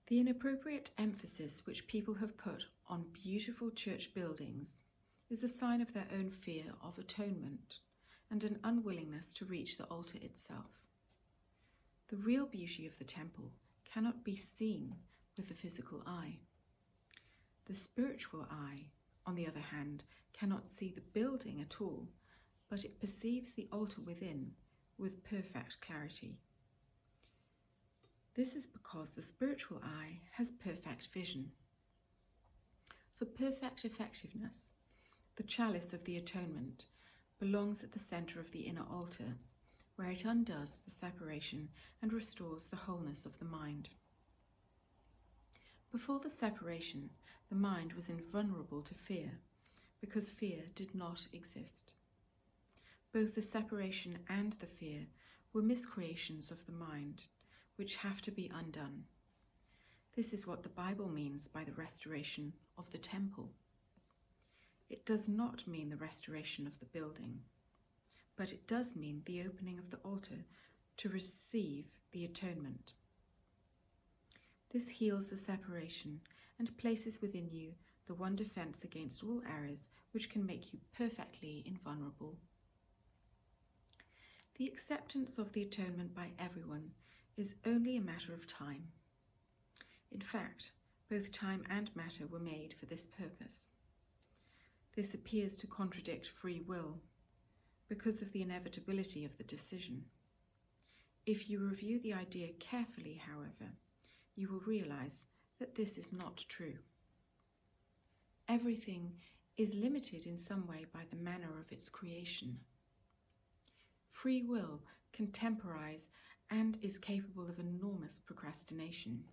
The inappropriate emphasis which people have put on beautiful church buildings is a sign of their own fear of atonement and an unwillingness to reach the altar itself. The real beauty of the temple cannot be seen with the physical eye. The spiritual eye, on the other hand, cannot see the building at all, but it perceives the altar within with perfect clarity. This is because the spiritual eye has perfect vision. For perfect effectiveness, the chalice of the atonement belongs at the centre of the inner altar, where it undoes the separation and restores the wholeness of the mind. Before the separation, the mind was invulnerable to fear, because fear did not exist. Both the separation and the fear were miscreations of the mind, which have to be undone. This is what the Bible means by the restoration of the temple. It does not mean the restoration of the building, but it does mean the opening of the altar to receive the atonement. This heals the separation and places within you the one defense against all errors which can make you perfectly invulnerable. The acceptance of the atonement by everyone is only a matter of time. In fact, both time and matter were made for this purpose. This appears to contradict free will because of the inevitability of the decision. If you review the idea carefully, however, you will realize that this is not true. Everything is limited in some way by the manner of its creation. Free will can temporize and is capable of enormous procrastination.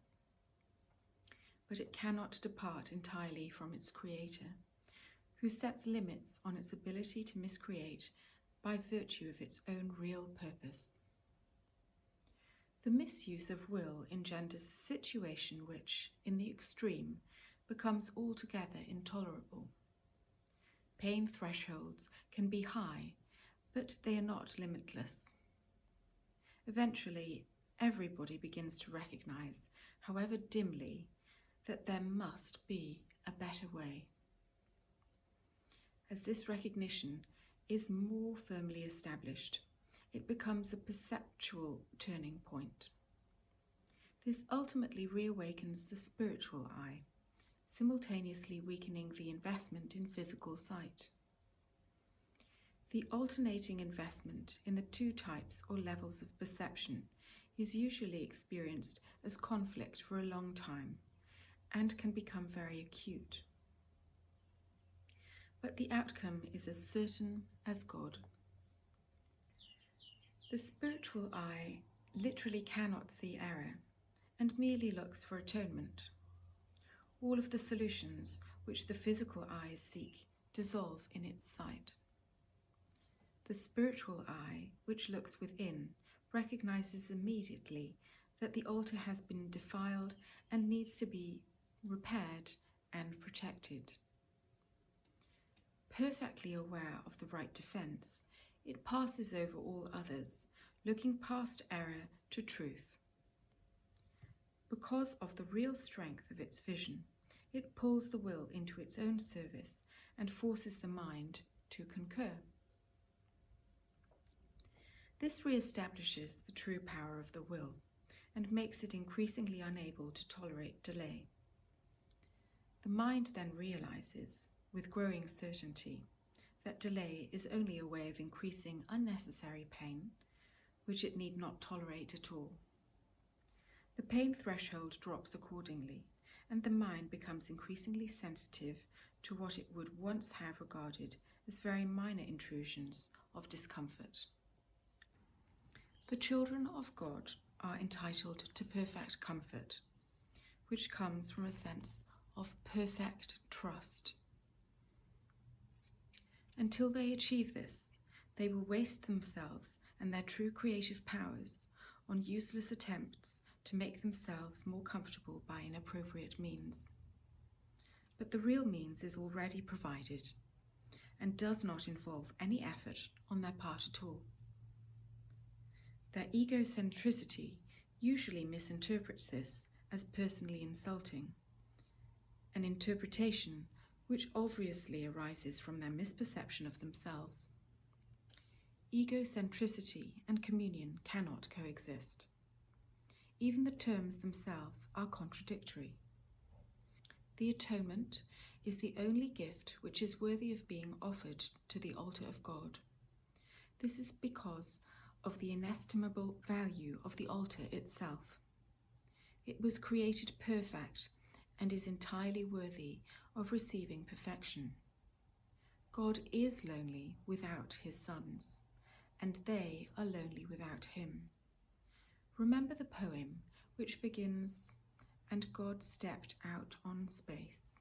But it cannot depart entirely from its creator, who sets limits on its ability to miscreate by virtue of its own real purpose. The misuse of will engenders a situation which, in the extreme, becomes altogether intolerable. Pain thresholds can be high, but they are not limitless. Eventually, everybody begins to recognize, however dimly, that there must be a better way. As this recognition is more firmly established, it becomes a perceptual turning point. This ultimately reawakens the spiritual eye, simultaneously weakening the investment in physical sight. The alternating investment in the two types or levels of perception is usually experienced as conflict for a long time and can become very acute. But the outcome is as certain as God. The spiritual eye literally cannot see error and merely looks for atonement. All of the solutions which the physical eyes seek dissolve in its sight. The spiritual eye, which looks within, recognizes immediately that the altar has been defiled and needs to be repaired and protected. Perfectly aware of the right defense, it passes over all others, looking past error to truth. Because of the real strength of its vision, it pulls the will into its own service and forces the mind to concur. This re-establishes the true power of the will and makes it increasingly unable to tolerate delay. The mind then realizes, with growing certainty, that delay is only a way of increasing unnecessary pain, which it need not tolerate at all. The pain threshold drops accordingly, and the mind becomes increasingly sensitive to what it would once have regarded as very minor intrusions of discomfort. The children of God are entitled to perfect comfort, which comes from a sense of perfect trust. Until they achieve this, They will waste themselves and their true creative powers on useless attempts to make themselves more comfortable by inappropriate means. But the real means is already provided and does not involve any effort on their part at all. Their egocentricity usually misinterprets this as personally insulting, an interpretation which obviously arises from their misperception of themselves. Egocentricity and communion cannot coexist. Even the terms themselves are contradictory. The atonement is the only gift which is worthy of being offered to the altar of God. This is because of the inestimable value of the altar itself. It was created perfect and is entirely worthy of receiving perfection. God is lonely without his sons, and they are lonely without him. Remember the poem which begins, "And God stepped out on space,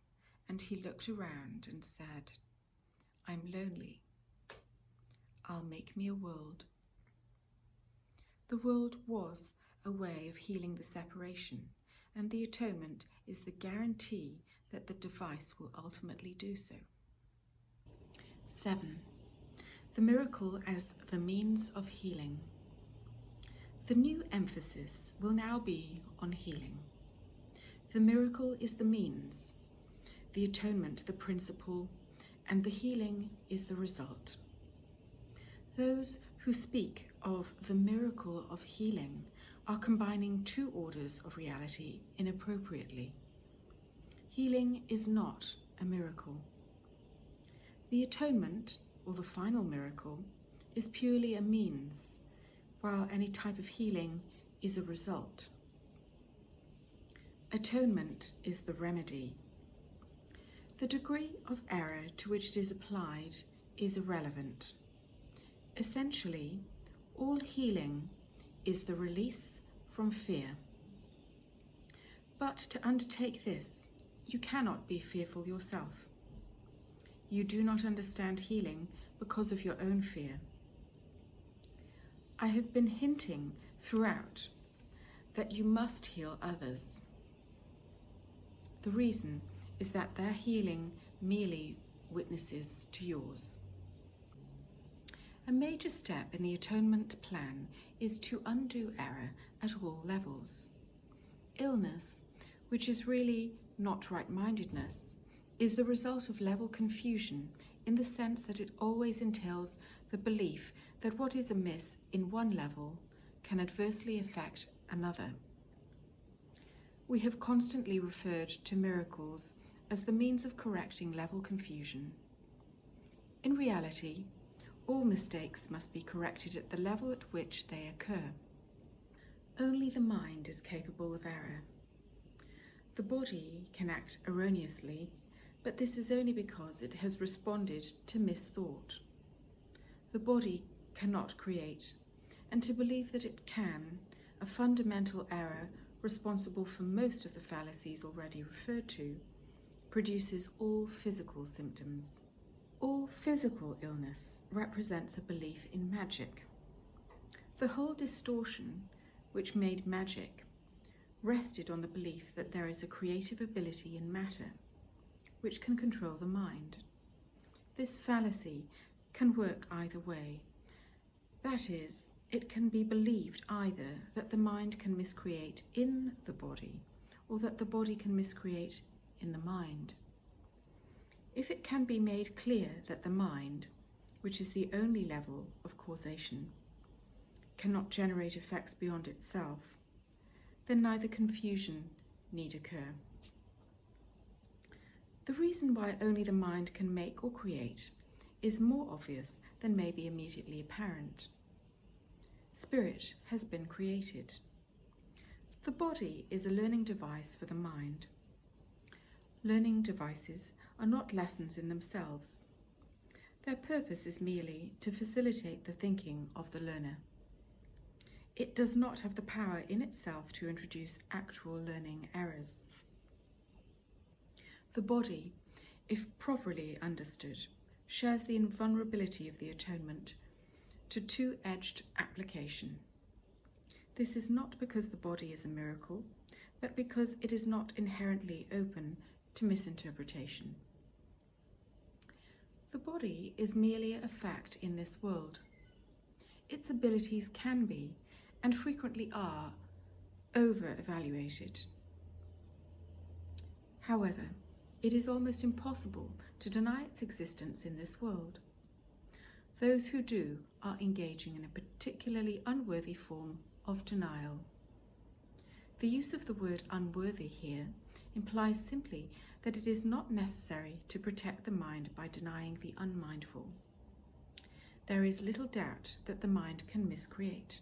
and he looked around and said, 'I'm lonely. I'll make me a world.'" The world was a way of healing the separation, and the atonement is the guarantee that the device will ultimately do so. 7. The miracle as the means of healing. The new emphasis will now be on healing. The miracle is the means, the atonement the principle, and the healing is the result. Those who speak of the miracle of healing are combining two orders of reality inappropriately. Healing is not a miracle. The atonement, or the final miracle, is purely a means, while any type of healing is a result. Atonement is the remedy. The degree of error to which it is applied is irrelevant. Essentially, all healing is the release from fear. But to undertake this, you cannot be fearful yourself. You do not understand healing because of your own fear. I have been hinting throughout that you must heal others. The reason is that their healing merely witnesses to yours. A major step in the atonement plan is to undo error at all levels. Illness, which is really not right-mindedness, is the result of level confusion in the sense that it always entails the belief that what is amiss in one level can adversely affect another. We have constantly referred to miracles as the means of correcting level confusion. In reality, all mistakes must be corrected at the level at which they occur. Only the mind is capable of error. The body can act erroneously, but this is only because it has responded to misthought. The body cannot create, and to believe that it can, a fundamental error responsible for most of the fallacies already referred to, produces all physical symptoms. All physical illness represents a belief in magic. The whole distortion which made magic rested on the belief that there is a creative ability in matter which can control the mind. This fallacy can work either way. That is, it can be believed either that the mind can miscreate in the body or that the body can miscreate in the mind. If it can be made clear that the mind, which is the only level of causation, cannot generate effects beyond itself, then neither confusion need occur. The reason why only the mind can make or create is more obvious than may be immediately apparent. Spirit has been created. The body is a learning device for the mind. Learning devices are not lessons in themselves. Their purpose is merely to facilitate the thinking of the learner. It does not have the power in itself to introduce actual learning errors. The body, if properly understood, shares the invulnerability of the atonement, to two-edged application. This is not because the body is a miracle, but because it is not inherently open to misinterpretation. The body is merely a fact in this world. Its abilities can be, and frequently are, over-evaluated. However, it is almost impossible to deny its existence in this world. Those who do are engaging in a particularly unworthy form of denial. The use of the word unworthy here implies simply that it is not necessary to protect the mind by denying the unmindful. There is little doubt that the mind can miscreate.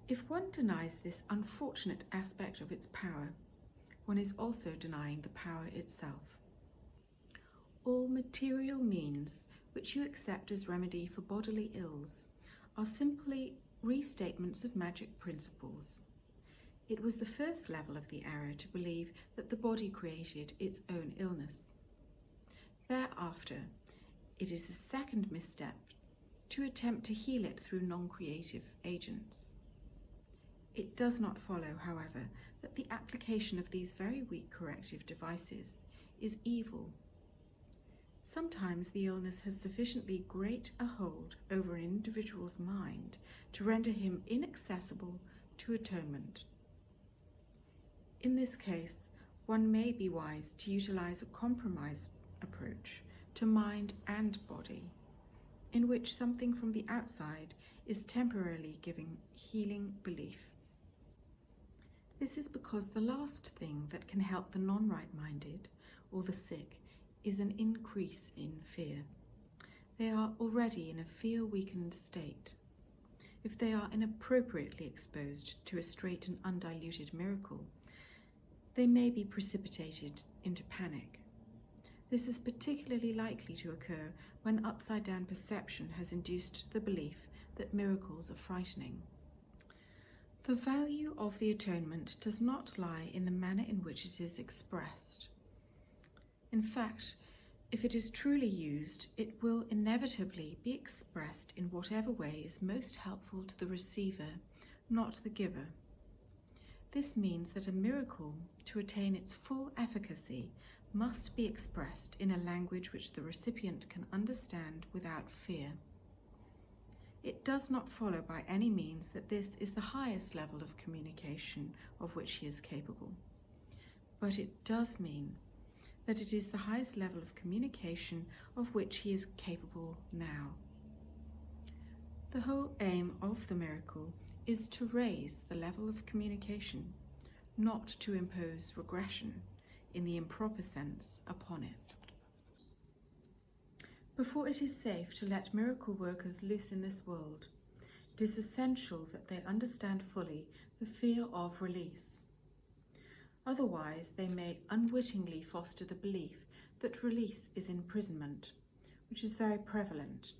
If one denies this unfortunate aspect of its power, one is also denying the power itself. All material means which you accept as remedy for bodily ills are simply restatements of magic principles. It was the first level of the error to believe that the body created its own illness. Thereafter, it is the second misstep to attempt to heal it through non-creative agents. It does not follow, however, that the application of these very weak corrective devices is evil. Sometimes the illness has sufficiently great a hold over an individual's mind to render him inaccessible to atonement. In this case, one may be wise to utilize a compromised approach to mind and body, in which something from the outside is temporarily giving healing belief. This is because the last thing that can help the non-right-minded or the sick is an increase in fear. They are already in a fear-weakened state. If they are inappropriately exposed to a straight and undiluted miracle, they may be precipitated into panic. This is particularly likely to occur when upside-down perception has induced the belief that miracles are frightening. The value of the atonement does not lie in the manner in which it is expressed. In fact, if it is truly used, it will inevitably be expressed in whatever way is most helpful to the receiver, not the giver. This means that a miracle, to attain its full efficacy, must be expressed in a language which the recipient can understand without fear. It does not follow by any means that this is the highest level of communication of which he is capable, but it does mean that it is the highest level of communication of which he is capable now. The whole aim of the miracle is to raise the level of communication, not to impose regression in the improper sense upon it. Before it is safe to let miracle workers loose in this world, it is essential that they understand fully the fear of release. Otherwise, they may unwittingly foster the belief that release is imprisonment, which is very prevalent.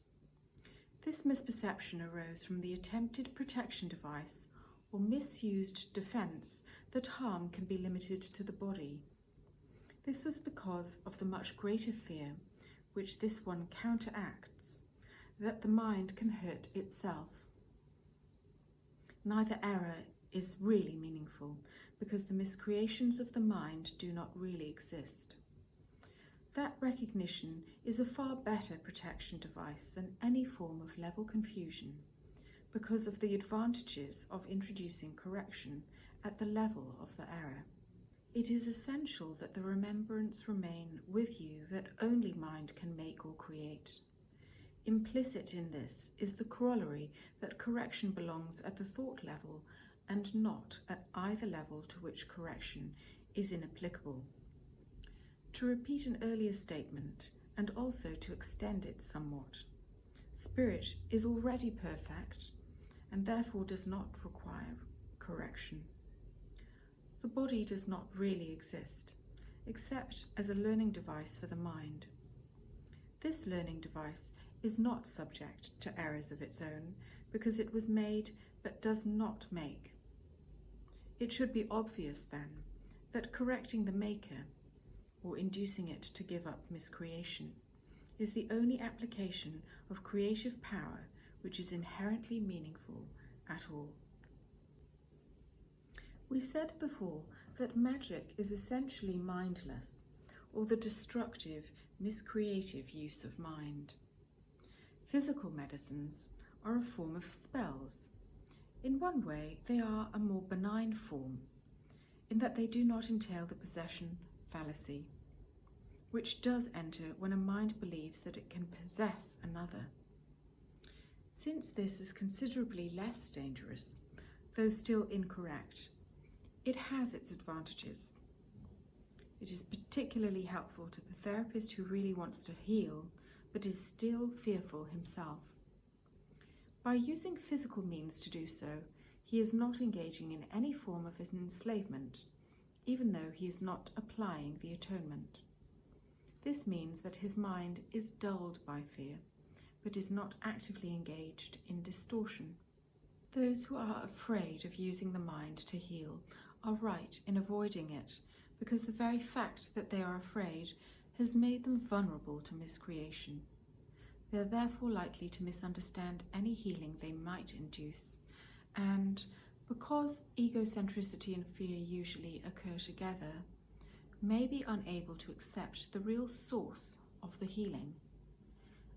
This misperception arose from the attempted protection device or misused defense that harm can be limited to the body. This was because of the much greater fear, which this one counteracts, that the mind can hurt itself. Neither error is really meaningful, because the miscreations of the mind do not really exist. That recognition is a far better protection device than any form of level confusion, because of the advantages of introducing correction at the level of the error. It is essential that the remembrance remain with you that only mind can make or create. Implicit in this is the corollary that correction belongs at the thought level and not at either level to which correction is inapplicable. To repeat an earlier statement, and also to extend it somewhat, spirit is already perfect and therefore does not require correction. The body does not really exist, except as a learning device for the mind. This learning device is not subject to errors of its own, because it was made but does not make. It should be obvious, then, that correcting the maker, or inducing it to give up miscreation, is the only application of creative power which is inherently meaningful at all. We said before that magic is essentially mindless, or the destructive, miscreative use of mind. Physical medicines are a form of spells. In one way, they are a more benign form, in that they do not entail the possession fallacy, which does enter when a mind believes that it can possess another. Since this is considerably less dangerous, though still incorrect, it has its advantages. It is particularly helpful to the therapist who really wants to heal, but is still fearful himself. By using physical means to do so, he is not engaging in any form of enslavement, even though he is not applying the atonement. This means that his mind is dulled by fear, but is not actively engaged in distortion. Those who are afraid of using the mind to heal are right in avoiding it, because the very fact that they are afraid has made them vulnerable to miscreation. They are therefore likely to misunderstand any healing they might induce, and because egocentricity and fear usually occur together, may be unable to accept the real source of the healing.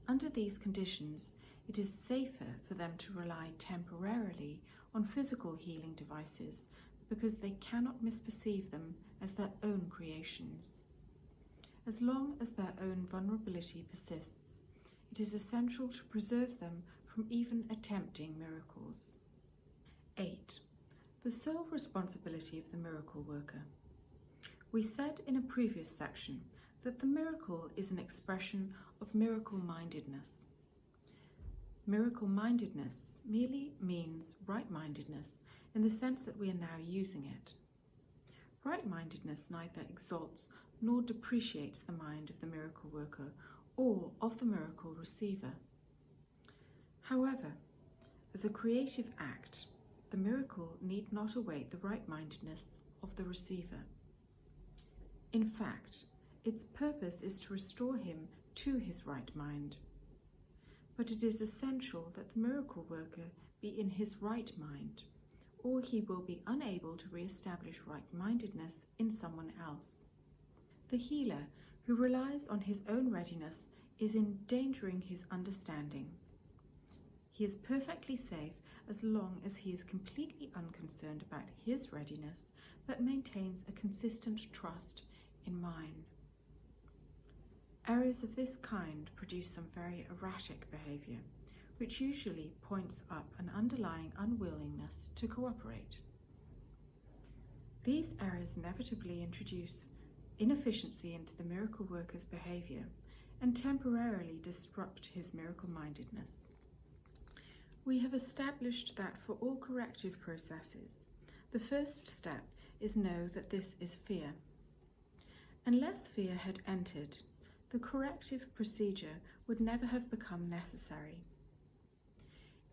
Under these conditions, it is safer for them to rely temporarily on physical healing devices because they cannot misperceive them as their own creations. As long as their own vulnerability persists, it is essential to preserve them from even attempting miracles. 8. The sole responsibility of the miracle worker. We said in a previous section that the miracle is an expression of miracle-mindedness. Miracle-mindedness merely means right-mindedness in the sense that we are now using it. Right-mindedness neither exalts nor depreciates the mind of the miracle worker or of the miracle receiver. However, as a creative act, the miracle need not await the right-mindedness of the receiver. In fact, its purpose is to restore him to his right mind. But it is essential that the miracle worker be in his right mind, or he will be unable to re-establish right-mindedness in someone else. The healer who relies on his own readiness is endangering his understanding. He is perfectly safe as long as he is completely unconcerned about his readiness, but maintains a consistent trust in mine. Errors of this kind produce some very erratic behavior, which usually points up an underlying unwillingness to cooperate. These errors inevitably introduce inefficiency into the miracle worker's behavior and temporarily disrupt his miracle-mindedness. We have established that for all corrective processes, the first step is know that this is fear. Unless fear had entered, the corrective procedure would never have become necessary.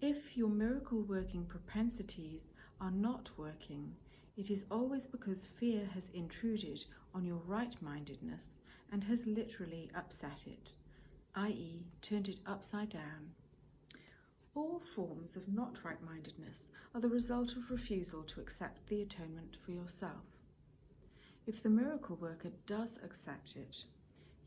If your miracle-working propensities are not working, it is always because fear has intruded on your right-mindedness and has literally upset it, i.e., turned it upside down. All forms of not right-mindedness are the result of refusal to accept the atonement for yourself. If the miracle worker does accept it,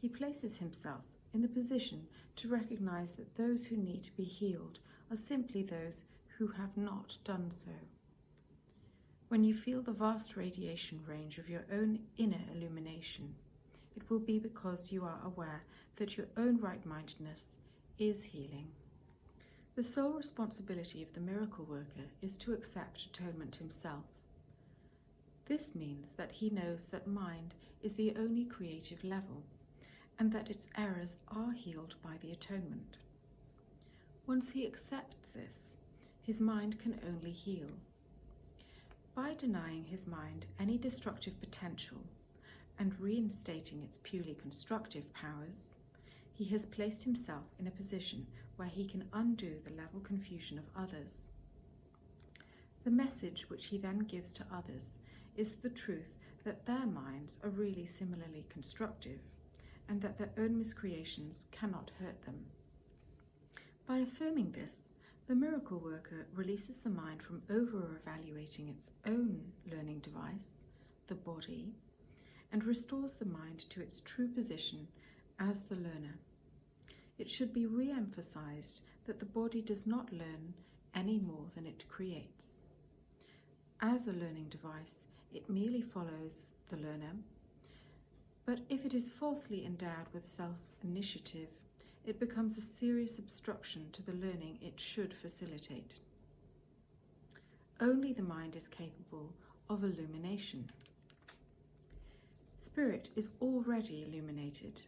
he places himself in the position to recognize that those who need to be healed are simply those who have not done so. When you feel the vast radiation range of your own inner illumination, it will be because you are aware that your own right-mindedness is healing. The sole responsibility of the miracle worker is to accept atonement himself. This means that he knows that mind is the only creative level, and that its errors are healed by the atonement. Once he accepts this, his mind can only heal. By denying his mind any destructive potential and reinstating its purely constructive powers, he has placed himself in a position where he can undo the level confusion of others. The message which he then gives to others is the truth that their minds are really similarly constructive, and that their own miscreations cannot hurt them. By affirming this, The miracle worker releases the mind from over-evaluating its own learning device, the body, and restores the mind to its true position as the learner. It should be re-emphasized that the body does not learn any more than it creates. As a learning device, it merely follows the learner, but if it is falsely endowed with self-initiative, it becomes a serious obstruction to the learning it should facilitate. Only the mind is capable of illumination. Spirit is already illuminated,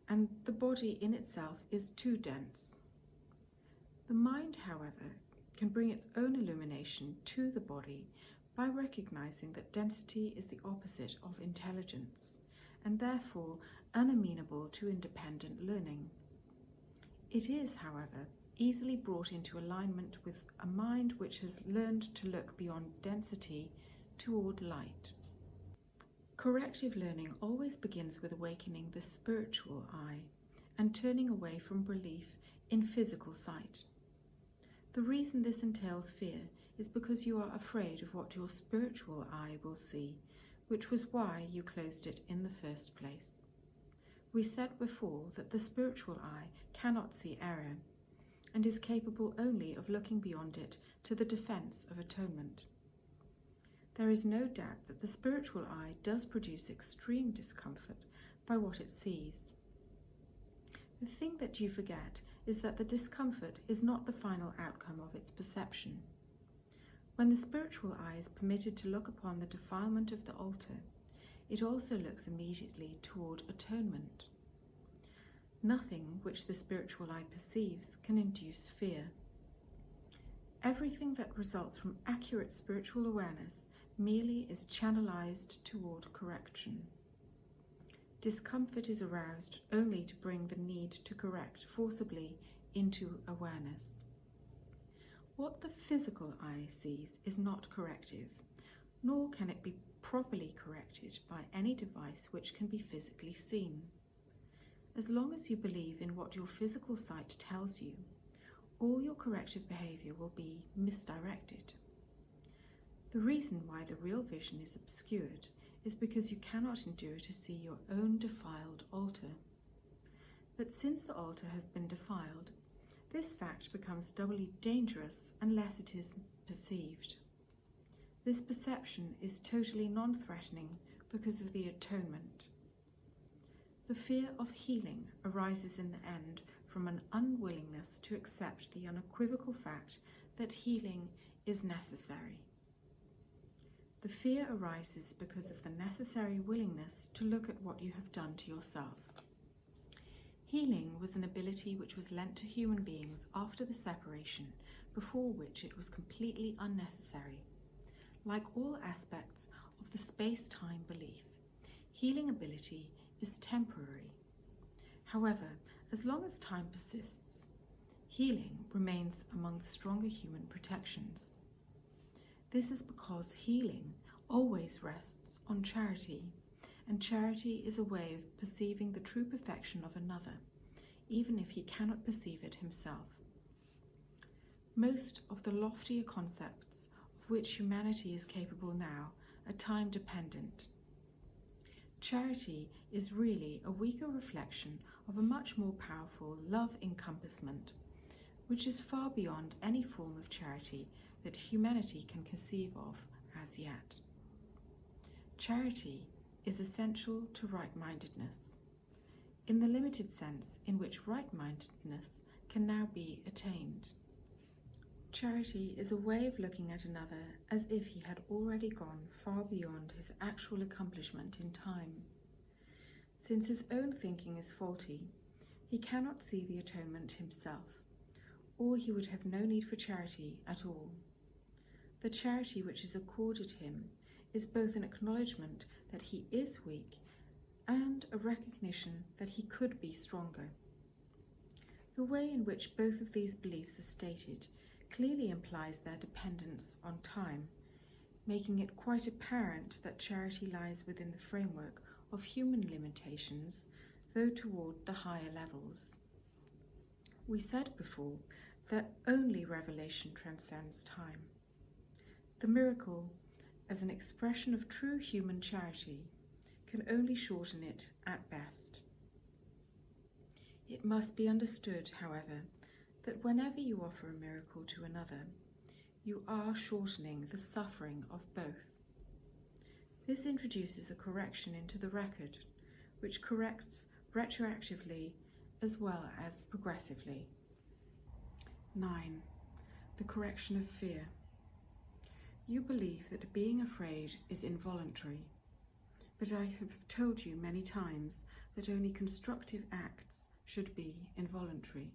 and the body in itself is too dense. The mind, however, can bring its own illumination to the body by recognizing that density is the opposite of intelligence, and therefore unamenable to independent learning. It is, however, easily brought into alignment with a mind which has learned to look beyond density toward light. Corrective learning always begins with awakening the spiritual eye and turning away from belief in physical sight. The reason this entails fear is because you are afraid of what your spiritual eye will see, which was why you closed it in the first place. We said before that the spiritual eye cannot see error and is capable only of looking beyond it to the defense of atonement. There is no doubt that the spiritual eye does produce extreme discomfort by what it sees. The thing that you forget is that the discomfort is not the final outcome of its perception. When the spiritual eye is permitted to look upon the defilement of the altar, it also looks immediately toward atonement. Nothing which the spiritual eye perceives can induce fear. Everything that results from accurate spiritual awareness merely is channelized toward correction. Discomfort is aroused only to bring the need to correct forcibly into awareness. What the physical eye sees is not corrective, nor can it be properly corrected by any device which can be physically seen. As long as you believe in what your physical sight tells you, all your corrective behavior will be misdirected. The reason why the real vision is obscured is because you cannot endure to see your own defiled altar. But since the altar has been defiled, this fact becomes doubly dangerous unless it is perceived. This perception is totally non-threatening because of the atonement. The fear of healing arises in the end from an unwillingness to accept the unequivocal fact that healing is necessary. The fear arises because of the necessary willingness to look at what you have done to yourself. Healing was an ability which was lent to human beings after the separation, before which it was completely unnecessary. Like all aspects of the space-time belief, healing ability is temporary. However, as long as time persists, healing remains among the stronger human protections. This is because healing always rests on charity, and charity is a way of perceiving the true perfection of another, even if he cannot perceive it himself. Most of the loftier concepts of which humanity is capable now are time-dependent. Charity is really a weaker reflection of a much more powerful love encompassment, which is far beyond any form of charity that humanity can conceive of as yet. Charity is essential to right-mindedness, in the limited sense in which right-mindedness can now be attained. Charity is a way of looking at another as if he had already gone far beyond his actual accomplishment in time. Since his own thinking is faulty, he cannot see the atonement himself, or he would have no need for charity at all. The charity which is accorded him is both an acknowledgement that he is weak and a recognition that he could be stronger. The way in which both of these beliefs are stated clearly implies their dependence on time, making it quite apparent that charity lies within the framework of human limitations, though toward the higher levels. We said before that only revelation transcends time. The miracle, as an expression of true human charity, can only shorten it at best. It must be understood, however, that whenever you offer a miracle to another, you are shortening the suffering of both. This introduces a correction into the record, which corrects retroactively as well as progressively. 9. The correction of fear. You believe that being afraid is involuntary, but I have told you many times that only constructive acts should be involuntary.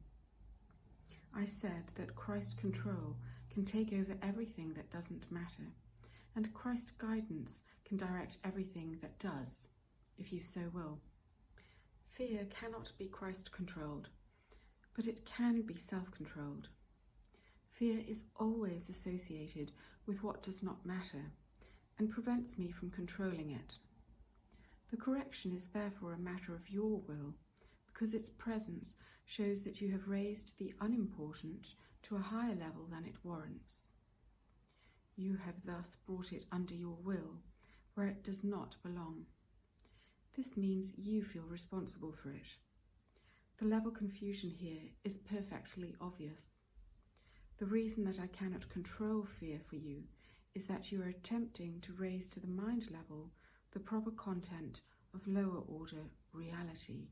I said that Christ's control can take over everything that doesn't matter, and Christ's guidance can direct everything that does, if you so will. Fear cannot be Christ-controlled, but it can be self-controlled. Fear is always associated with what does not matter, and prevents me from controlling it. The correction is therefore a matter of your will, because its presence shows that you have raised the unimportant to a higher level than it warrants. You have thus brought it under your will, where it does not belong. This means you feel responsible for it. The level confusion here is perfectly obvious. The reason that I cannot control fear for you is that you are attempting to raise to the mind level the proper content of lower order reality.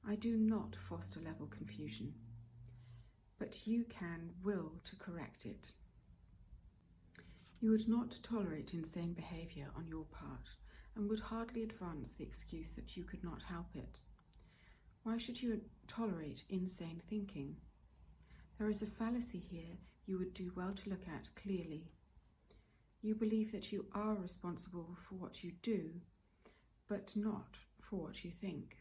I do not foster level confusion, but you can will to correct it. You would not tolerate insane behaviour on your part, and would hardly advance the excuse that you could not help it. Why should you tolerate insane thinking? There is a fallacy here you would do well to look at clearly. You believe that you are responsible for what you do, but not for what you think.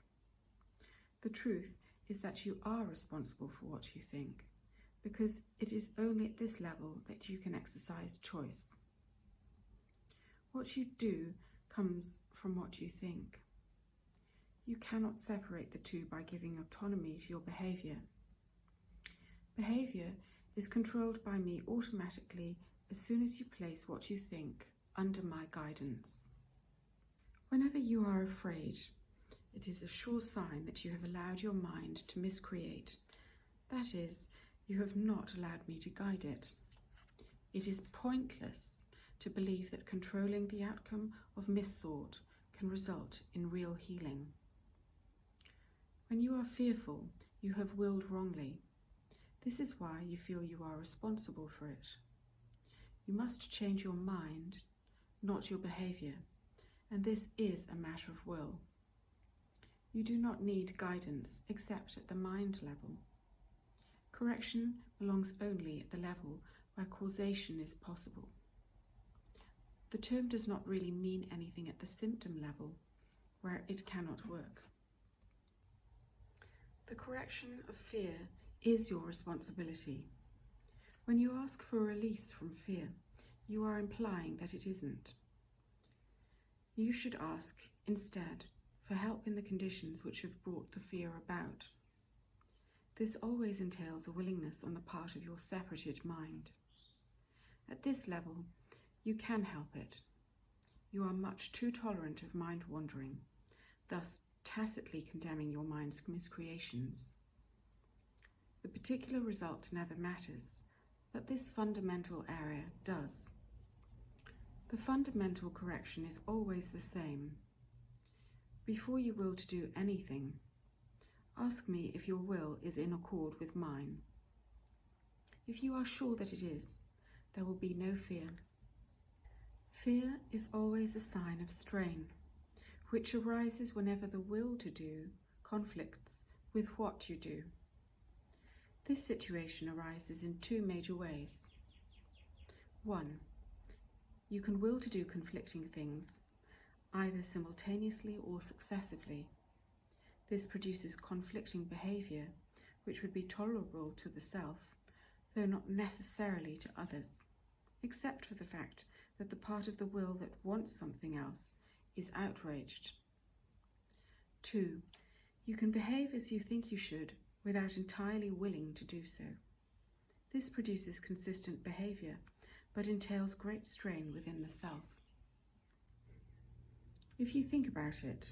The truth is that you are responsible for what you think, because it is only at this level that you can exercise choice. What you do comes from what you think. You cannot separate the two by giving autonomy to your behaviour. Behaviour is controlled by me automatically as soon as you place what you think under my guidance. Whenever you are afraid, it is a sure sign that you have allowed your mind to miscreate. That is, you have not allowed me to guide it. It is pointless to believe that controlling the outcome of misthought can result in real healing. When you are fearful, you have willed wrongly. This is why you feel you are responsible for it. You must change your mind, not your behaviour, and this is a matter of will. You do not need guidance except at the mind level. Correction belongs only at the level where causation is possible. The term does not really mean anything at the symptom level, where it cannot work. The correction of fear is your responsibility. When you ask for release from fear, you are implying that it isn't. You should ask, instead, for help in the conditions which have brought the fear about. This always entails a willingness on the part of your separated mind. At this level, you can help it. You are much too tolerant of mind wandering, thus tacitly condemning your mind's miscreations. The particular result never matters, but this fundamental area does. The fundamental correction is always the same. Before you will to do anything, ask me if your will is in accord with mine. If you are sure that it is, there will be no fear. Fear is always a sign of strain, which arises whenever the will to do conflicts with what you do. This situation arises in two major ways. 1. You can will to do conflicting things, either simultaneously or successively. This produces conflicting behaviour, which would be tolerable to the self, though not necessarily to others, except for the fact that the part of the will that wants something else is outraged. 2. You can behave as you think you should without entirely willing to do so. This produces consistent behavior, but entails great strain within the self. If you think about it,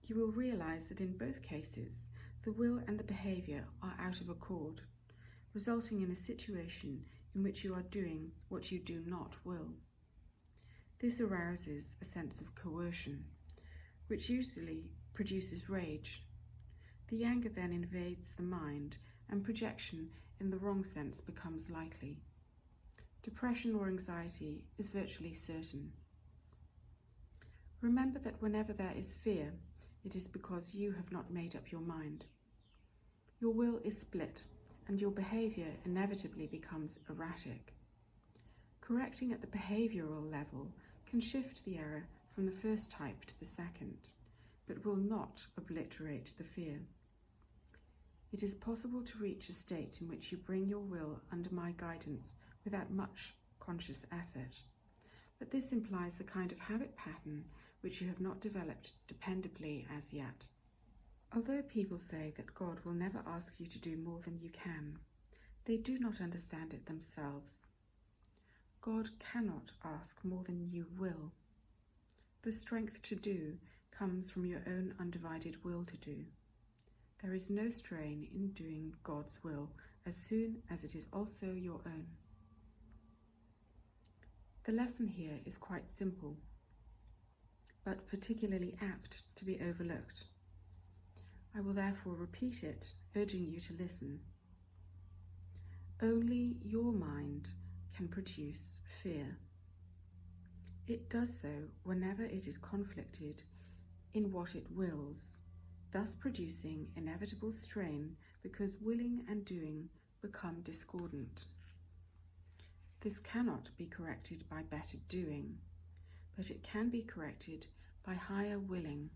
you will realize that in both cases, the will and the behavior are out of accord, resulting in a situation in which you are doing what you do not will. This arouses a sense of coercion, which usually produces rage. The anger then invades the mind, and projection in the wrong sense becomes likely. Depression or anxiety is virtually certain. Remember that whenever there is fear, it is because you have not made up your mind. Your will is split, and your behavior inevitably becomes erratic. Correcting at the behavioral level can shift the error from the first type to the second, but will not obliterate the fear. It is possible to reach a state in which you bring your will under my guidance without much conscious effort, but this implies the kind of habit pattern which you have not developed dependably as yet. Although people say that God will never ask you to do more than you can, they do not understand it themselves. God cannot ask more than you will. The strength to do comes from your own undivided will to do. There is no strain in doing God's will as soon as it is also your own. The lesson here is quite simple, but particularly apt to be overlooked. I will therefore repeat it, urging you to listen. Only your mind can produce fear. It does so whenever it is conflicted in what it wills, thus producing inevitable strain because willing and doing become discordant. This cannot be corrected by better doing, but it can be corrected by higher willing.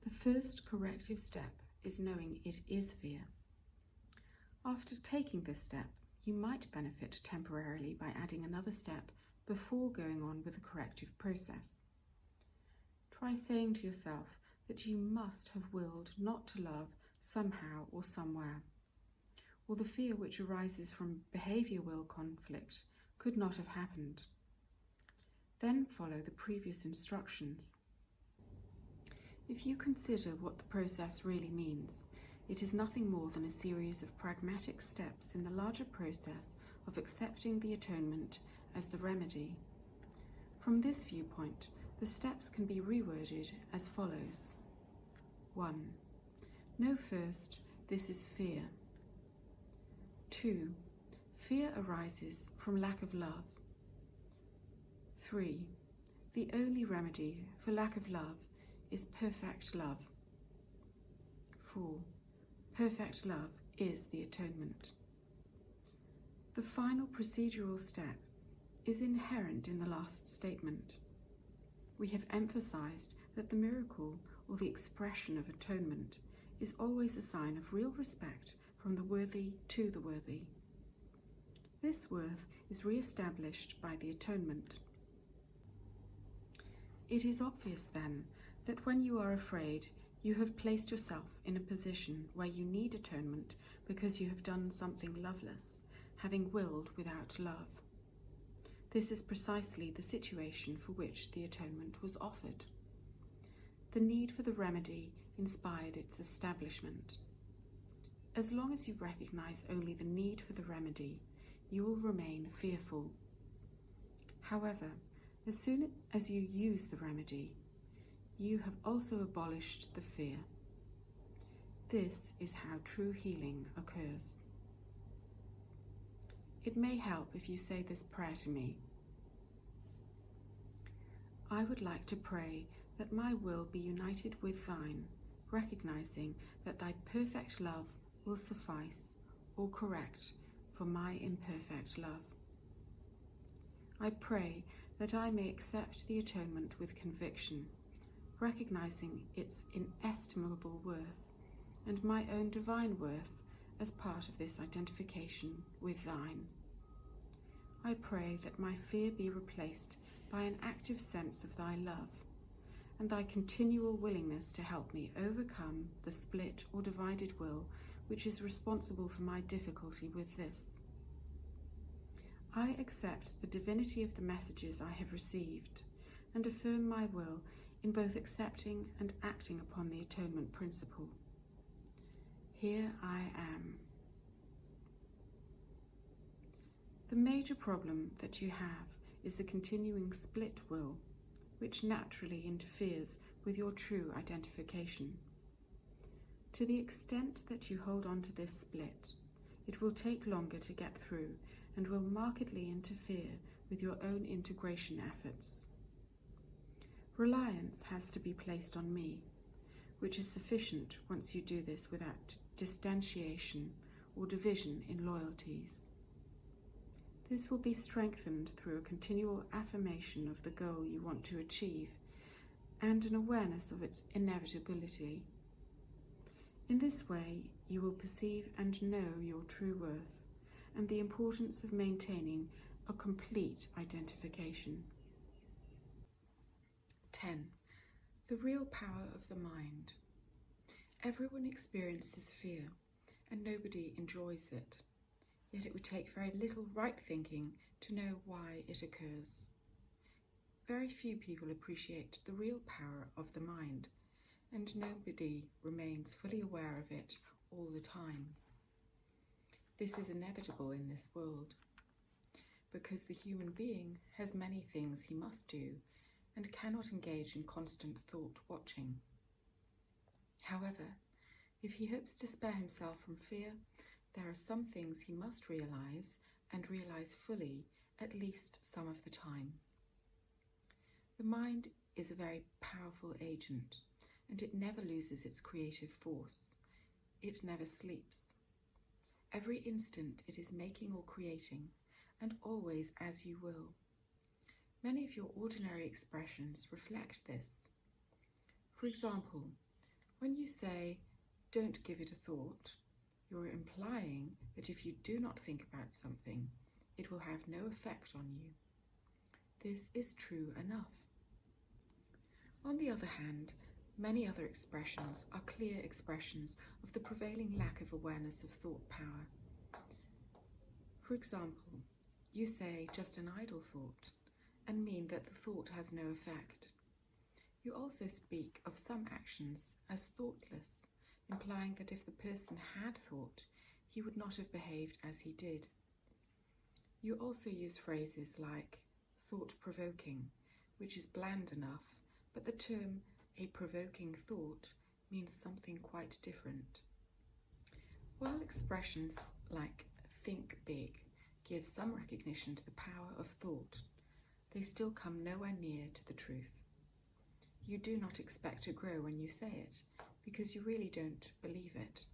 The first corrective step is knowing it is fear. After taking this step, you might benefit temporarily by adding another step before going on with the corrective process. Try saying to yourself that you must have willed not to love somehow or somewhere, or the fear which arises from behavior will conflict could not have happened. Then follow the previous instructions. If you consider what the process really means, it is nothing more than a series of pragmatic steps in the larger process of accepting the atonement as the remedy. From this viewpoint, the steps can be reworded as follows. 1. Know first, this is fear. 2. Fear arises from lack of love. 3. The only remedy for lack of love is perfect love. 4. Perfect love is the atonement. The final procedural step is inherent in the last statement. We have emphasized that the miracle or the expression of atonement is always a sign of real respect from the worthy to the worthy. This worth is re-established by the atonement. It is obvious then that when you are afraid, you have placed yourself in a position where you need atonement because you have done something loveless, having willed without love. This is precisely the situation for which the atonement was offered. The need for the remedy inspired its establishment. As long as you recognize only the need for the remedy, you will remain fearful. However, as soon as you use the remedy, you have also abolished the fear. This is how true healing occurs. It may help if you say this prayer to me. I would like to pray that my will be united with thine, recognizing that thy perfect love will suffice or correct for my imperfect love. I pray that I may accept the atonement with conviction, recognizing its inestimable worth and my own divine worth as part of this identification with thine. I pray that my fear be replaced by an active sense of thy love, and thy continual willingness to help me overcome the split or divided will which is responsible for my difficulty with this. I accept the divinity of the messages I have received and affirm my will in both accepting and acting upon the atonement principle. Here I am. The major problem that you have is the continuing split will, which naturally interferes with your true identification. To the extent that you hold on to this split, it will take longer to get through and will markedly interfere with your own integration efforts. Reliance has to be placed on me, which is sufficient once you do this without distantiation or division in loyalties. This will be strengthened through a continual affirmation of the goal you want to achieve and an awareness of its inevitability. In this way, you will perceive and know your true worth and the importance of maintaining a complete identification. 10. The real power of the mind. Everyone experiences fear, and nobody enjoys it. Yet it would take very little right thinking to know why it occurs. Very few people appreciate the real power of the mind, and nobody remains fully aware of it all the time. This is inevitable in this world, because the human being has many things he must do and cannot engage in constant thought watching. However, if he hopes to spare himself from fear, there are some things he must realize and realize fully at least some of the time. The mind is a very powerful agent, and it never loses its creative force. It never sleeps. Every instant it is making or creating, and always as you will. Many of your ordinary expressions reflect this. For example, when you say, "Don't give it a thought," you're implying that if you do not think about something, it will have no effect on you. This is true enough. On the other hand, many other expressions are clear expressions of the prevailing lack of awareness of thought power. For example, you say just an idle thought and mean that the thought has no effect. You also speak of some actions as thoughtless, implying that if the person had thought, he would not have behaved as he did. You also use phrases like thought-provoking, which is bland enough, but the term a provoking thought means something quite different. While expressions like think big give some recognition to the power of thought, they still come nowhere near to the truth. You do not expect to grow when you say it, because you really don't believe it.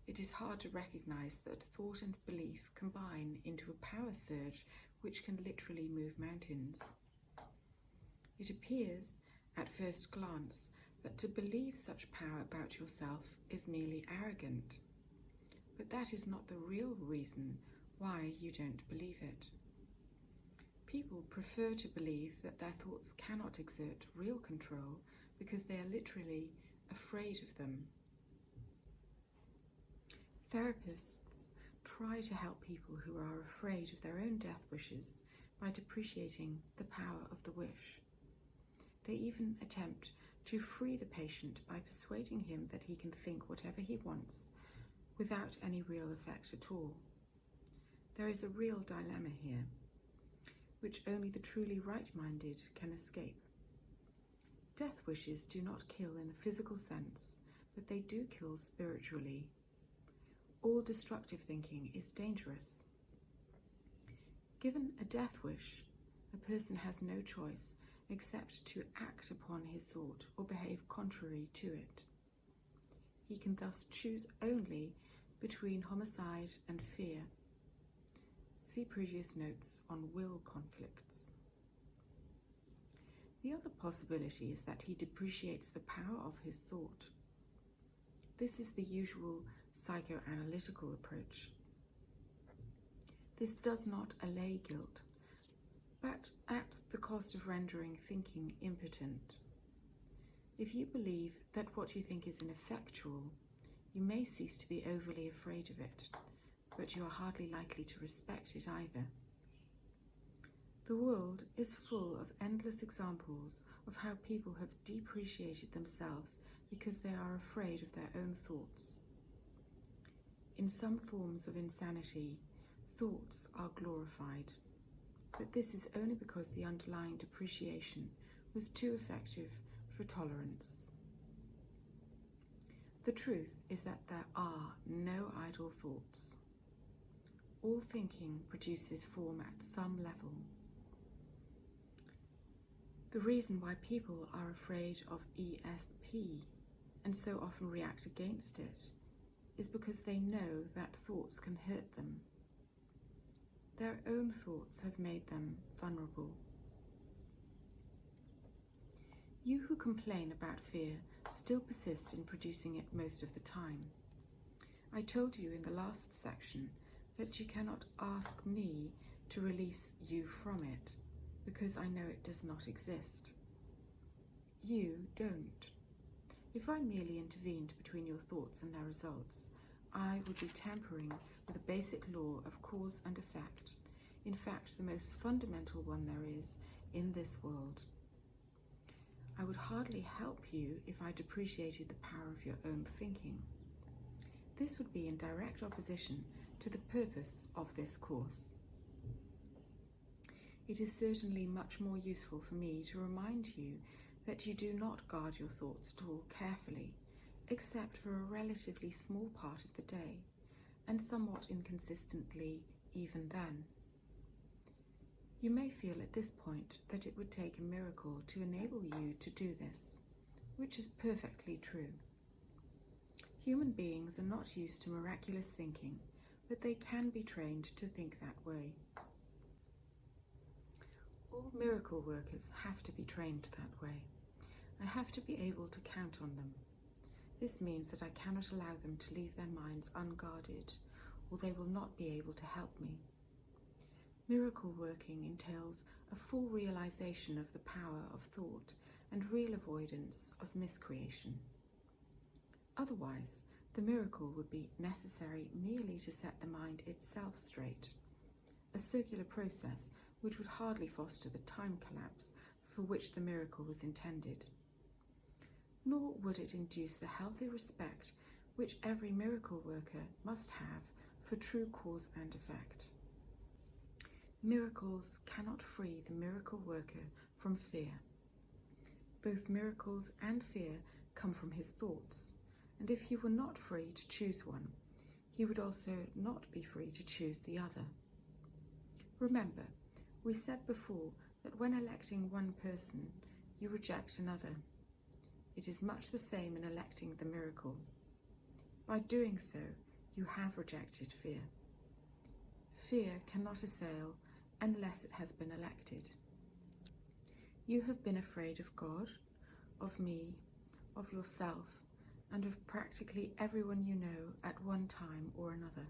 It is hard to recognize that thought and belief combine into a power surge which can literally move mountains. It appears, at first glance, that to believe such power about yourself is merely arrogant. But that is not the real reason why you don't believe it. People prefer to believe that their thoughts cannot exert real control because they are literally afraid of them. Therapists try to help people who are afraid of their own death wishes by depreciating the power of the wish. They even attempt to free the patient by persuading him that he can think whatever he wants without any real effect at all. There is a real dilemma here, which only the truly right-minded can escape. Death wishes do not kill in a physical sense, but they do kill spiritually. All destructive thinking is dangerous. Given a death wish, a person has no choice except to act upon his thought or behave contrary to it. He can thus choose only between homicide and fear. See previous notes on will conflicts. The other possibility is that he depreciates the power of his thought. This is the usual psychoanalytical approach. This does not allay guilt, but at the cost of rendering thinking impotent. If you believe that what you think is ineffectual, you may cease to be overly afraid of it, but you are hardly likely to respect it either. The world is full of endless examples of how people have depreciated themselves because they are afraid of their own thoughts. In some forms of insanity, thoughts are glorified, but this is only because the underlying depreciation was too effective for tolerance. The truth is that there are no idle thoughts. All thinking produces form at some level. The reason why people are afraid of ESP and so often react against it is because they know that thoughts can hurt them. Their own thoughts have made them vulnerable. You who complain about fear still persist in producing it most of the time. I told you in the last section that you cannot ask me to release you from it, because I know it does not exist. You don't. If I merely intervened between your thoughts and their results, I would be tampering with a basic law of cause and effect, in fact the most fundamental one there is in this world. I would hardly help you if I depreciated the power of your own thinking. This would be in direct opposition to the purpose of this course. It is certainly much more useful for me to remind you that you do not guard your thoughts at all carefully, except for a relatively small part of the day, and somewhat inconsistently even then. You may feel at this point that it would take a miracle to enable you to do this, which is perfectly true. Human beings are not used to miraculous thinking, but they can be trained to think that way. All miracle workers have to be trained that way. I have to be able to count on them. This means that I cannot allow them to leave their minds unguarded, or they will not be able to help me. Miracle working entails a full realization of the power of thought and real avoidance of miscreation. Otherwise, the miracle would be necessary merely to set the mind itself straight, a circular process which would hardly foster the time collapse for which the miracle was intended. Nor would it induce the healthy respect which every miracle worker must have for true cause and effect. Miracles cannot free the miracle worker from fear. Both miracles and fear come from his thoughts, and if he were not free to choose one, he would also not be free to choose the other. Remember, we said before that when electing one person, you reject another. It is much the same in electing the miracle. By doing so, you have rejected fear. Fear cannot assail unless it has been elected. You have been afraid of God, of me, of yourself, and of practically everyone you know at one time or another.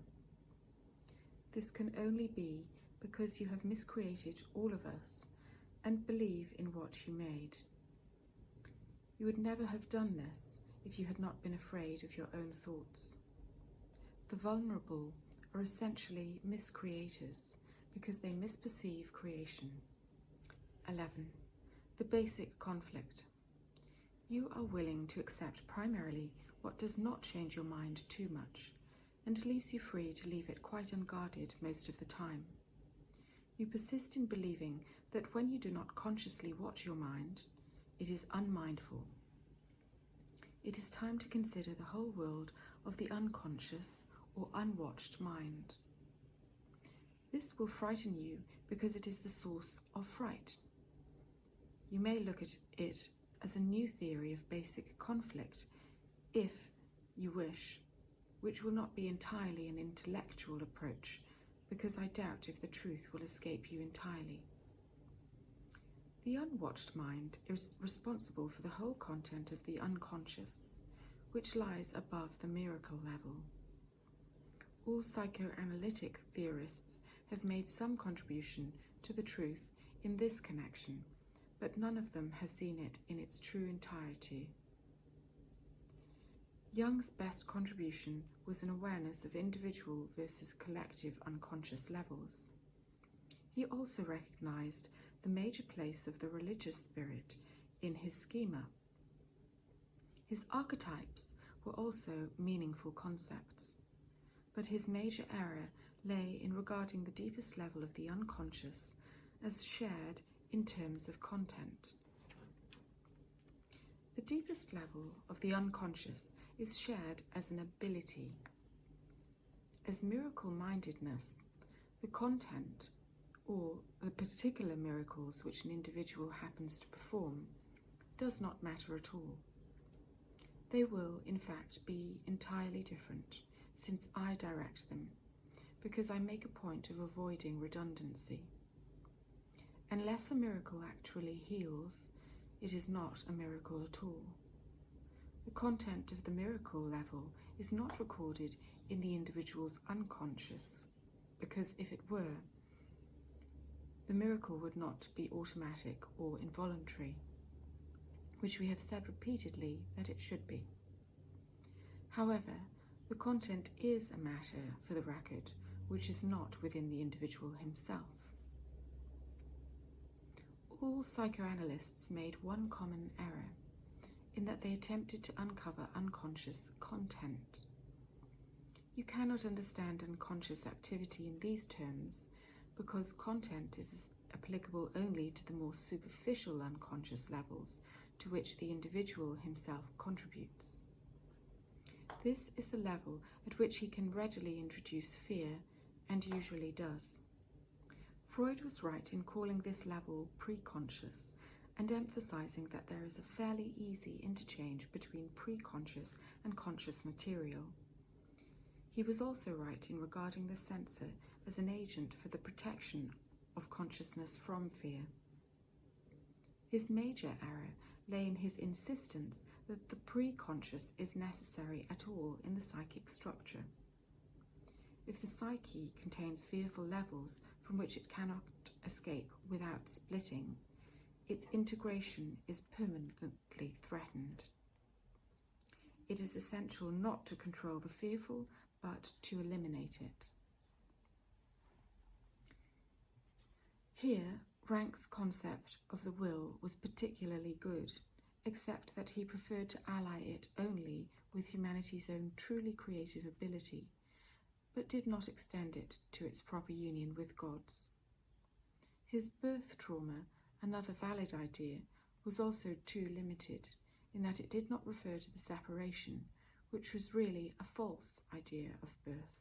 This can only be because you have miscreated all of us and believe in what you made. You would never have done this if you had not been afraid of your own thoughts. The vulnerable are essentially miscreators because they misperceive creation. 11. The basic conflict. You are willing to accept primarily what does not change your mind too much and leaves you free to leave it quite unguarded most of the time. You persist in believing that when you do not consciously watch your mind, it is unmindful. It is time to consider the whole world of the unconscious or unwatched mind. This will frighten you because it is the source of fright. You may look at it as a new theory of basic conflict, if you wish, which will not be entirely an intellectual approach, because I doubt if the truth will escape you entirely. The unwatched mind is responsible for the whole content of the unconscious, which lies above the miracle level. All psychoanalytic theorists have made some contribution to the truth in this connection, but none of them has seen it in its true entirety. Jung's best contribution was an awareness of individual versus collective unconscious levels. He also recognized the major place of the religious spirit in his schema. His archetypes were also meaningful concepts, but his major error lay in regarding the deepest level of the unconscious as shared in terms of content. The deepest level of the unconscious is shared as an ability. As miracle-mindedness, the content, or the particular miracles which an individual happens to perform, does not matter at all. They will, in fact, be entirely different, since I direct them, because I make a point of avoiding redundancy. Unless a miracle actually heals, it is not a miracle at all. The content of the miracle level is not recorded in the individual's unconscious, because if it were, the miracle would not be automatic or involuntary, which we have said repeatedly that it should be. However, the content is a matter for the record, which is not within the individual himself. All psychoanalysts made one common error, in that they attempted to uncover unconscious content. You cannot understand unconscious activity in these terms, because content is applicable only to the more superficial unconscious levels to which the individual himself contributes. This is the level at which he can readily introduce fear, and usually does. Freud was right in calling this level preconscious, and emphasizing that there is a fairly easy interchange between preconscious and conscious material. He was also right in regarding the censor as an agent for the protection of consciousness from fear. His major error lay in his insistence that the preconscious is necessary at all in the psychic structure. If the psyche contains fearful levels from which it cannot escape without splitting, its integration is permanently threatened. It is essential not to control the fearful, but to eliminate it. Here, Ranke's concept of the will was particularly good, except that he preferred to ally it only with humanity's own truly creative ability, but did not extend it to its proper union with God's. His birth trauma, another valid idea, was also too limited, in that it did not refer to the separation, which was really a false idea of birth.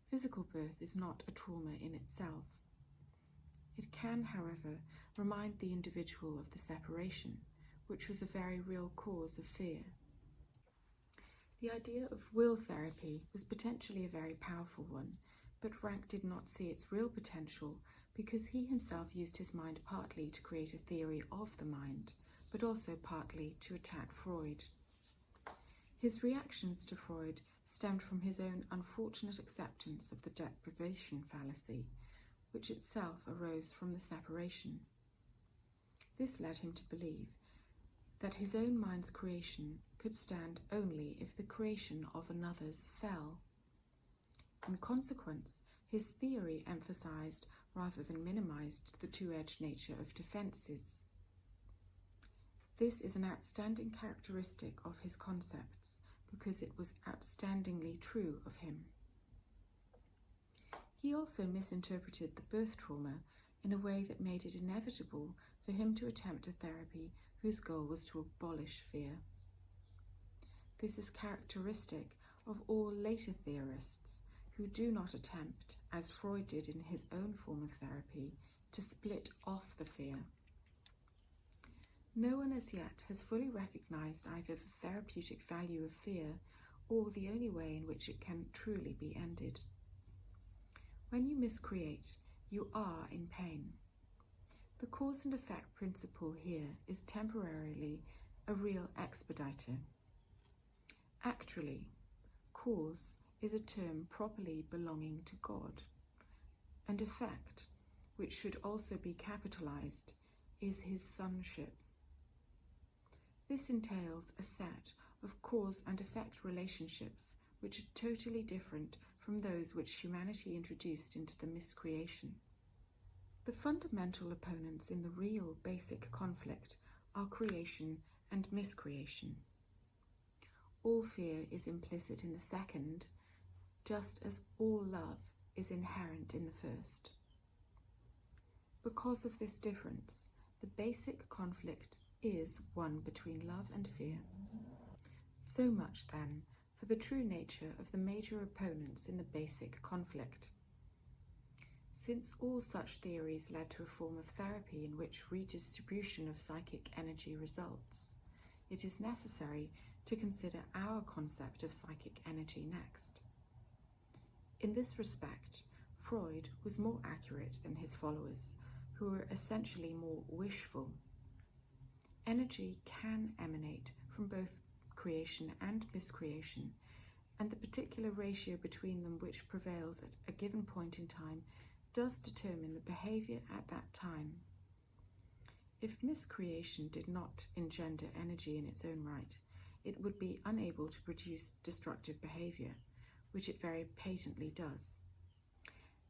Physical birth is not a trauma in itself. It can, however, remind the individual of the separation, which was a very real cause of fear. The idea of will therapy was potentially a very powerful one, but Ranke did not see its real potential because he himself used his mind partly to create a theory of the mind, but also partly to attack Freud. His reactions to Freud stemmed from his own unfortunate acceptance of the deprivation fallacy, which itself arose from the separation. This led him to believe that his own mind's creation could stand only if the creation of another's fell. In consequence, his theory emphasized rather than minimized the two-edged nature of defenses. This is an outstanding characteristic of his concepts because it was outstandingly true of him. He also misinterpreted the birth trauma in a way that made it inevitable for him to attempt a therapy whose goal was to abolish fear. This is characteristic of all later theorists who do not attempt, as Freud did in his own form of therapy, to split off the fear. No one as yet has fully recognized either the therapeutic value of fear or the only way in which it can truly be ended. When you miscreate, you are in pain. The cause and effect principle here is temporarily a real expediter. Actually, cause is a term properly belonging to God, and effect, which should also be capitalized, is his sonship. This entails a set of cause and effect relationships which are totally different from those which humanity introduced into the miscreation. The fundamental opponents in the real basic conflict are creation and miscreation. All fear is implicit in the second, just as all love is inherent in the first. Because of this difference, the basic conflict is one between love and fear. So much, then, for the true nature of the major opponents in the basic conflict. Since all such theories led to a form of therapy in which redistribution of psychic energy results, it is necessary to consider our concept of psychic energy next. In this respect, Freud was more accurate than his followers, who were essentially more wishful. Energy can emanate from both creation and miscreation, and the particular ratio between them which prevails at a given point in time does determine the behavior at that time. If miscreation did not engender energy in its own right, it would be unable to produce destructive behavior, which it very patently does.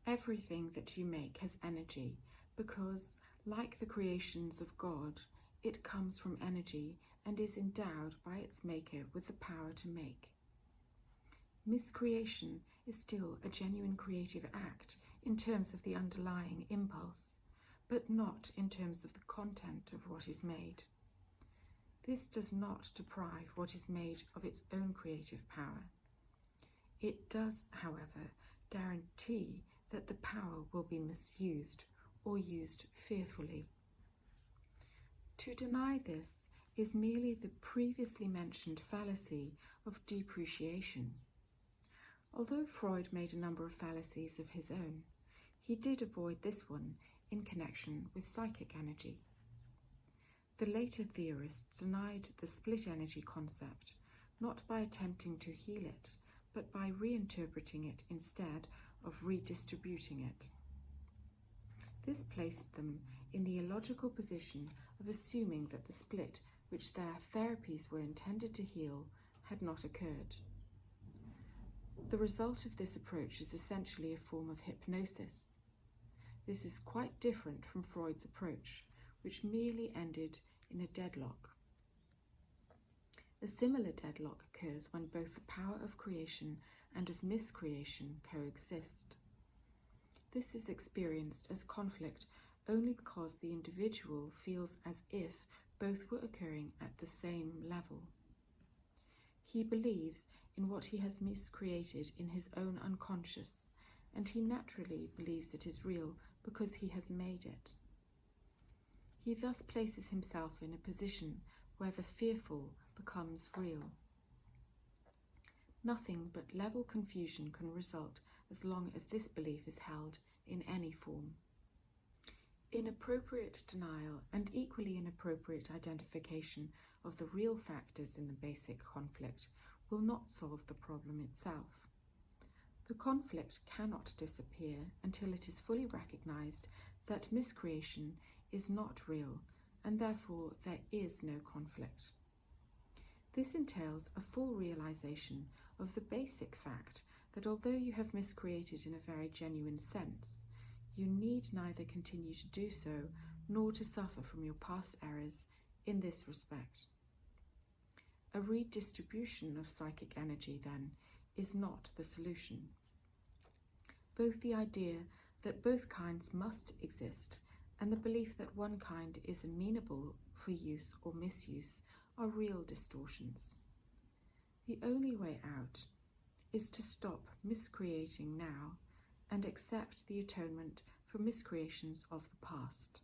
Everything that you make has energy because, like the creations of God, it comes from energy and is endowed by its maker with the power to make. Miscreation is still a genuine creative act in terms of the underlying impulse, but not in terms of the content of what is made. This does not deprive what is made of its own creative power. It does, however, guarantee that the power will be misused or used fearfully. To deny this is merely the previously mentioned fallacy of depreciation. Although Freud made a number of fallacies of his own, he did avoid this one in connection with psychic energy. The later theorists denied the split energy concept, not by attempting to heal it, but by reinterpreting it instead of redistributing it. This placed them in the illogical position of assuming that the split which their therapies were intended to heal had not occurred. The result of this approach is essentially a form of hypnosis. This is quite different from Freud's approach, which merely ended in a deadlock. A similar deadlock occurs when both the power of creation and of miscreation coexist. This is experienced as conflict only because the individual feels as if both were occurring at the same level. He believes in what he has miscreated in his own unconscious, and he naturally believes it is real because he has made it. He thus places himself in a position where the fearful becomes real. Nothing but level confusion can result as long as this belief is held in any form. Inappropriate denial and equally inappropriate identification of the real factors in the basic conflict will not solve the problem itself. The conflict cannot disappear until it is fully recognized that miscreation is not real, and therefore there is no conflict. This entails a full realization of the basic fact that although you have miscreated in a very genuine sense, you need neither continue to do so nor to suffer from your past errors in this respect. A redistribution of psychic energy, then, is not the solution. Both the idea that both kinds must exist and the belief that one kind is amenable for use or misuse are real distortions. The only way out is to stop miscreating now and accept the atonement for miscreations of the past.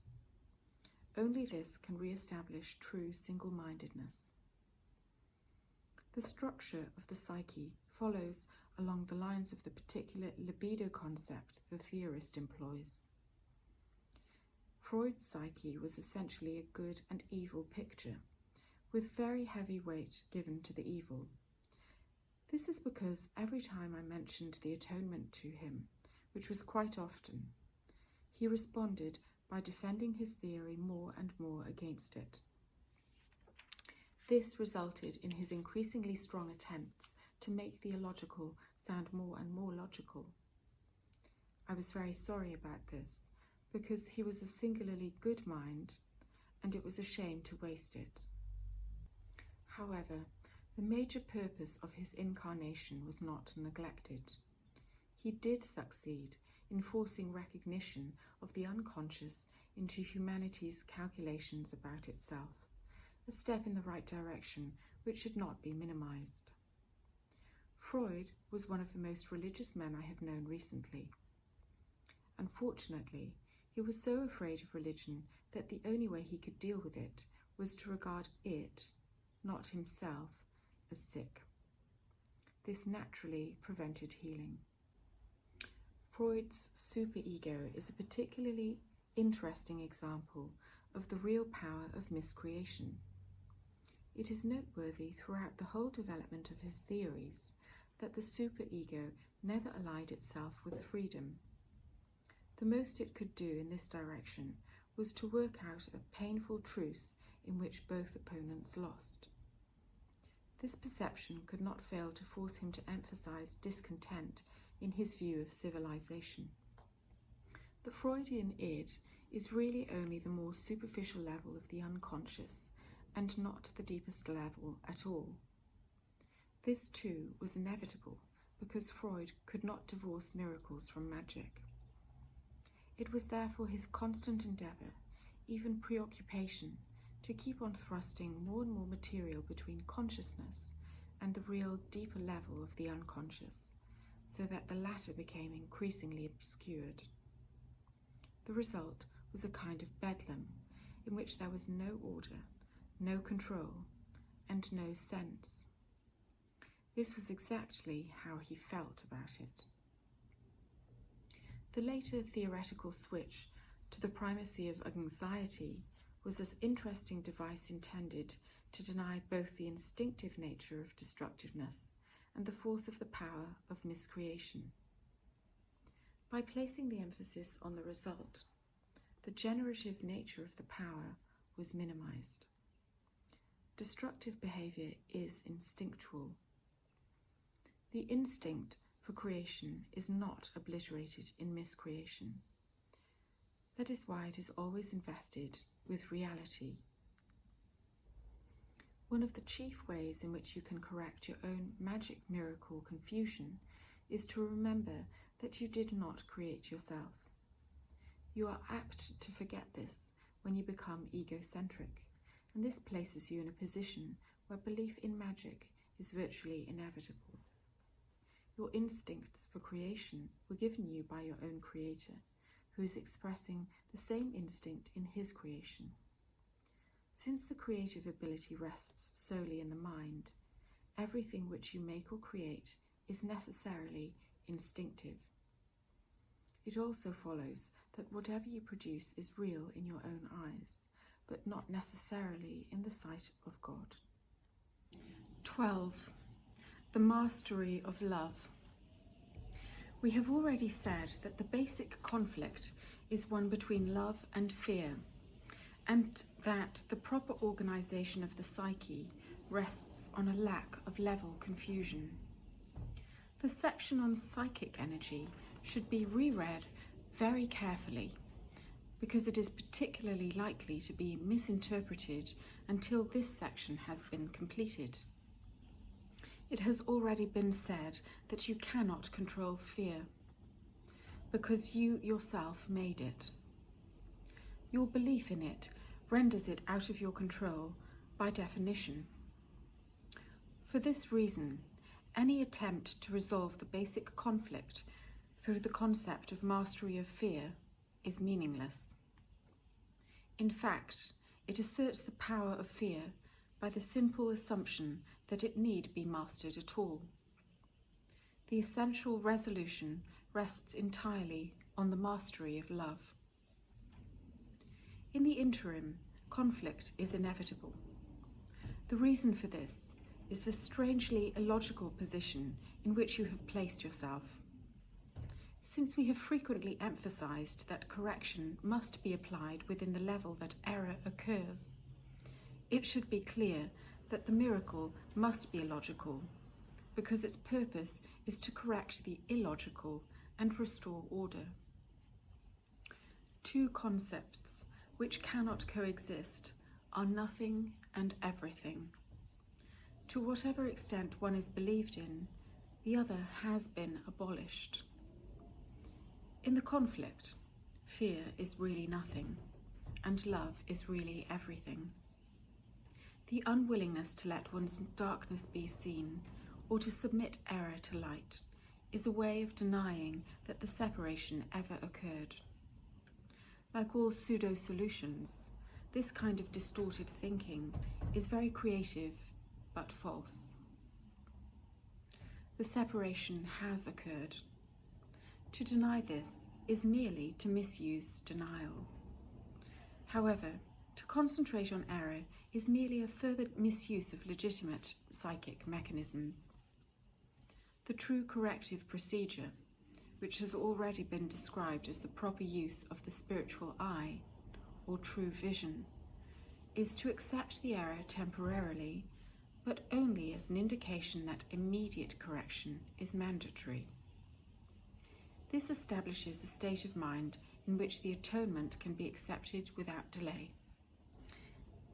Only this can re-establish true single-mindedness. The structure of the psyche follows along the lines of the particular libido concept the theorist employs. Freud's psyche was essentially a good and evil picture, with very heavy weight given to the evil. This is because every time I mentioned the atonement to him, which was quite often, he responded by defending his theory more and more against it. This resulted in his increasingly strong attempts to make the illogical sound more and more logical. I was very sorry about this, because he was a singularly good mind, and it was a shame to waste it. However, the major purpose of his incarnation was not neglected. He did succeed in forcing recognition of the unconscious into humanity's calculations about itself, a step in the right direction which should not be minimized. Freud was one of the most religious men I have known recently. Unfortunately, he was so afraid of religion that the only way he could deal with it was to regard it, not himself, as sick. This naturally prevented healing. Freud's superego is a particularly interesting example of the real power of miscreation. It is noteworthy throughout the whole development of his theories that the superego never allied itself with freedom. The most it could do in this direction was to work out a painful truce in which both opponents lost. This perception could not fail to force him to emphasize discontent in his view of civilization. The Freudian id is really only the more superficial level of the unconscious, and not the deepest level at all. This too was inevitable, because Freud could not divorce miracles from magic. It was therefore his constant endeavour, even preoccupation, to keep on thrusting more and more material between consciousness and the real deeper level of the unconscious, so that the latter became increasingly obscured. The result was a kind of bedlam, in which there was no order, no control, and no sense. This was exactly how he felt about it. The later theoretical switch to the primacy of anxiety was an interesting device intended to deny both the instinctive nature of destructiveness and the force of the power of miscreation. By placing the emphasis on the result, the generative nature of the power was minimized. Destructive behavior is instinctual. The instinct for creation is not obliterated in miscreation. That is why it is always invested with reality. One of the chief ways in which you can correct your own magic miracle confusion is to remember that you did not create yourself. You are apt to forget this when you become egocentric, and this places you in a position where belief in magic is virtually inevitable. Your instincts for creation were given you by your own creator, who is expressing the same instinct in his creation. Since the creative ability rests solely in the mind, everything which you make or create is necessarily instinctive. It also follows that whatever you produce is real in your own eyes, but not necessarily in the sight of God. 12. The mastery of love. We have already said that the basic conflict is one between love and fear, and that the proper organization of the psyche rests on a lack of level confusion. The section on psychic energy should be reread very carefully, because it is particularly likely to be misinterpreted until this section has been completed. It has already been said that you cannot control fear, because you yourself made it. Your belief in it renders it out of your control by definition. For this reason, any attempt to resolve the basic conflict through the concept of mastery of fear is meaningless. In fact, it asserts the power of fear by the simple assumption that it need be mastered at all. The essential resolution rests entirely on the mastery of love. In the interim, conflict is inevitable. The reason for this is the strangely illogical position in which you have placed yourself. Since we have frequently emphasized that correction must be applied within the level that error occurs, it should be clear that the miracle must be illogical, because its purpose is to correct the illogical and restore order. Two concepts which cannot coexist are nothing and everything. To whatever extent one is believed in, the other has been abolished. In the conflict, fear is really nothing, and love is really everything. The unwillingness to let one's darkness be seen, or to submit error to light, is a way of denying that the separation ever occurred. Like all pseudo-solutions, this kind of distorted thinking is very creative but false. The separation has occurred. To deny this is merely to misuse denial. However, to concentrate on error is merely a further misuse of legitimate psychic mechanisms. The true corrective procedure, which has already been described as the proper use of the spiritual eye, or true vision, is to accept the error temporarily, but only as an indication that immediate correction is mandatory. This establishes a state of mind in which the atonement can be accepted without delay.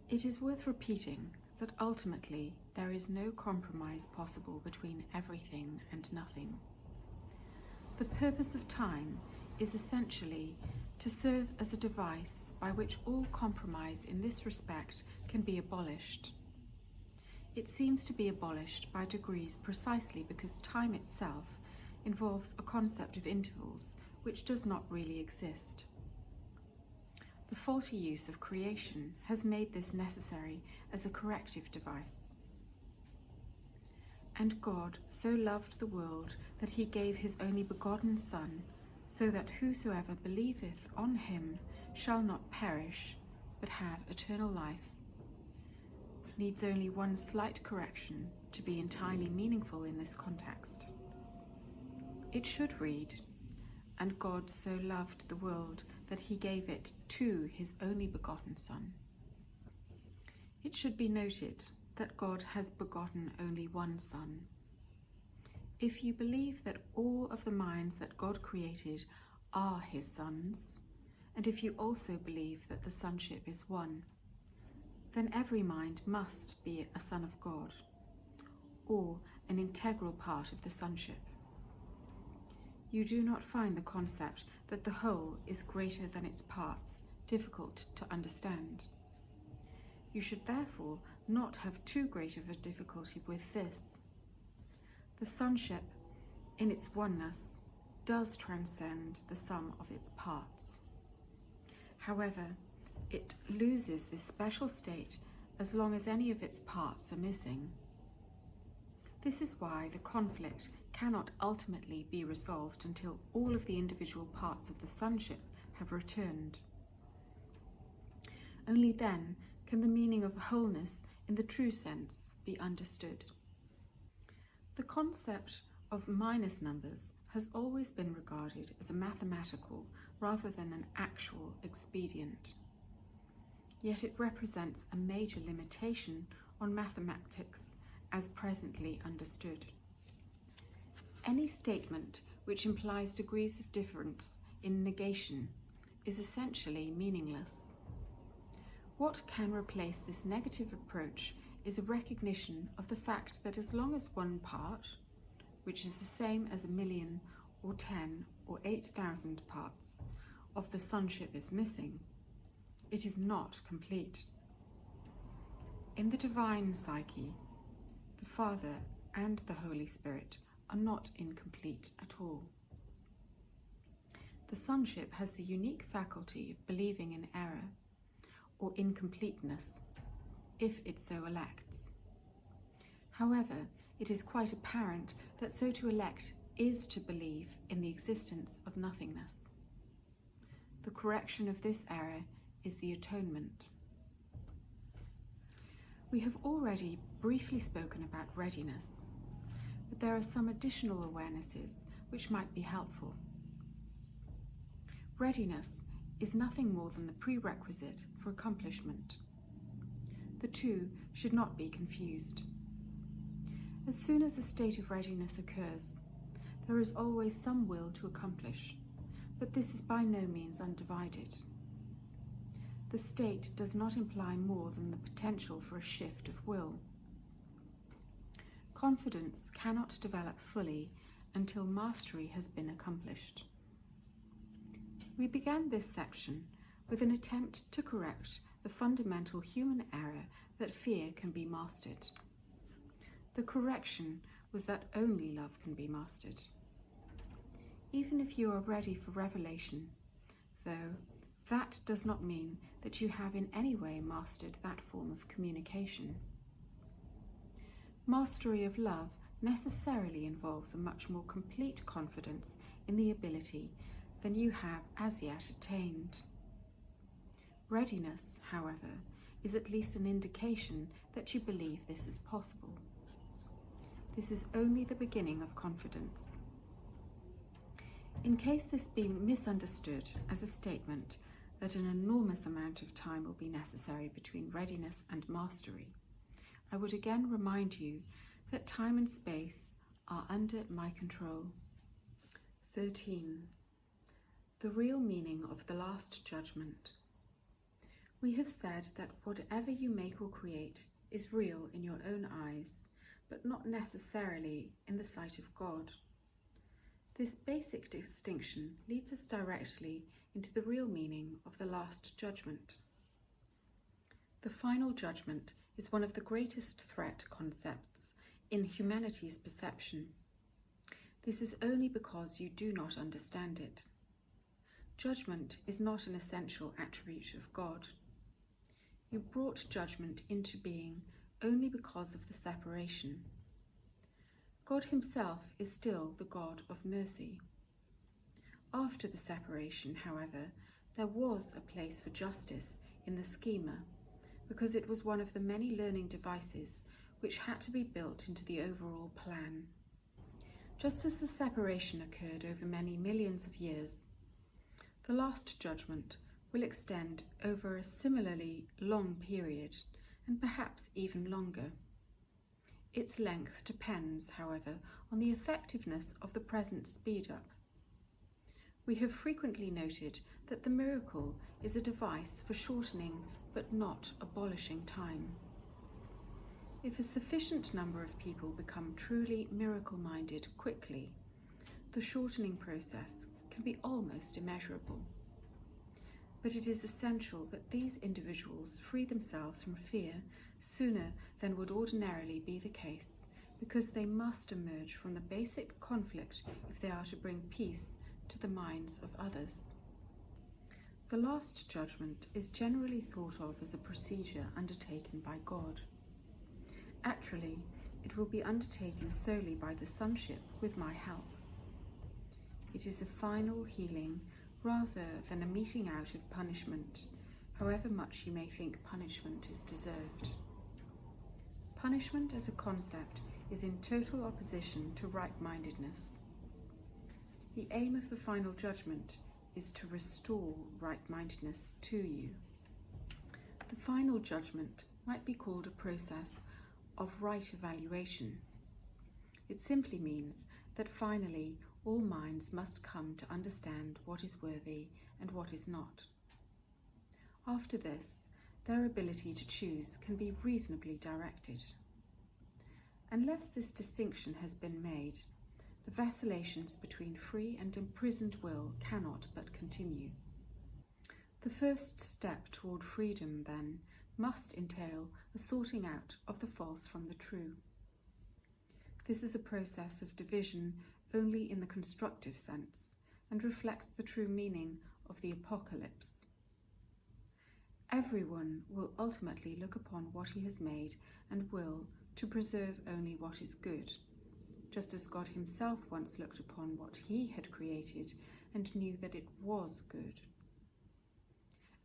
It is worth repeating that ultimately there is no compromise possible between everything and nothing. The purpose of time is essentially to serve as a device by which all compromise in this respect can be abolished. It seems to be abolished by degrees precisely because time itself involves a concept of intervals which does not really exist. The faulty use of creation has made this necessary as a corrective device. And God so loved the world that he gave his only begotten Son, so that whosoever believeth on him shall not perish, but have eternal life, needs only one slight correction to be entirely meaningful in this context. It should read, "And God so loved the world that he gave it to his only begotten Son." It should be noted that God has begotten only one Son. If you believe that all of the minds that God created are his sons, and if you also believe that the sonship is one, then every mind must be a son of God, or an integral part of the sonship. You do not find the concept that the whole is greater than its parts difficult to understand. You should therefore not have too great of a difficulty with this. The sonship, in its oneness, does transcend the sum of its parts. However, it loses this special state as long as any of its parts are missing. This is why the conflict cannot ultimately be resolved until all of the individual parts of the sonship have returned. Only then can the meaning of wholeness in the true sense be understood. The concept of minus numbers has always been regarded as a mathematical rather than an actual expedient. Yet it represents a major limitation on mathematics as presently understood. Any statement which implies degrees of difference in negation is essentially meaningless. What can replace this negative approach is a recognition of the fact that as long as one part, which is the same as 1,000,000 or 10 or 8,000 parts of the sonship is missing, it is not complete. In the divine psyche, the Father and the Holy Spirit are not incomplete at all. The sonship has the unique faculty of believing in error or incompleteness, if it so elects. However, it is quite apparent that so to elect is to believe in the existence of nothingness. The correction of this error is the atonement. We have already briefly spoken about readiness, but there are some additional awarenesses which might be helpful. Readiness is nothing more than the prerequisite for accomplishment. The two should not be confused. As soon as a state of readiness occurs, there is always some will to accomplish, but this is by no means undivided. The state does not imply more than the potential for a shift of will. Confidence cannot develop fully until mastery has been accomplished. We began this section with an attempt to correct the fundamental human error that fear can be mastered. The correction was that only love can be mastered. Even if you are ready for revelation, though, that does not mean that you have in any way mastered that form of communication. Mastery of love necessarily involves a much more complete confidence in the ability than you have as yet attained. Readiness, however, is at least an indication that you believe this is possible. This is only the beginning of confidence. In case this be misunderstood as a statement that an enormous amount of time will be necessary between readiness and mastery, I would again remind you that time and space are under my control. 13. The real meaning of the Last Judgment. We have said that whatever you make or create is real in your own eyes, but not necessarily in the sight of God. This basic distinction leads us directly into the real meaning of the Last Judgment. The final judgment is one of the greatest threat concepts in humanity's perception. This is only because you do not understand it. Judgment is not an essential attribute of God. You brought judgment into being only because of the separation. God himself is still the God of mercy. After the separation, however, there was a place for justice in the schema, because it was one of the many learning devices which had to be built into the overall plan. Just as the separation occurred over many millions of years, the Last Judgment will extend over a similarly long period, and perhaps even longer. Its length depends, however, on the effectiveness of the present speed-up. We have frequently noted that the miracle is a device for shortening but not abolishing time. If a sufficient number of people become truly miracle-minded quickly, the shortening process can be almost immeasurable. But it is essential that these individuals free themselves from fear sooner than would ordinarily be the case, because they must emerge from the basic conflict if they are to bring peace to the minds of others. The Last Judgment is generally thought of as a procedure undertaken by God. Actually, it will be undertaken solely by the sonship with my help. It is a final healing rather than a meting out of punishment, however much you may think punishment is deserved. Punishment as a concept is in total opposition to right-mindedness. The aim of the final judgment is to restore right-mindedness to you. The final judgment might be called a process of right evaluation. It simply means that finally all minds must come to understand what is worthy and what is not. After this, their ability to choose can be reasonably directed. Unless this distinction has been made, the vacillations between free and imprisoned will cannot but continue. The first step toward freedom, then, must entail a sorting out of the false from the true. This is a process of division only in the constructive sense, and reflects the true meaning of the apocalypse. Everyone will ultimately look upon what he has made and will to preserve only what is good, just as God himself once looked upon what he had created and knew that it was good.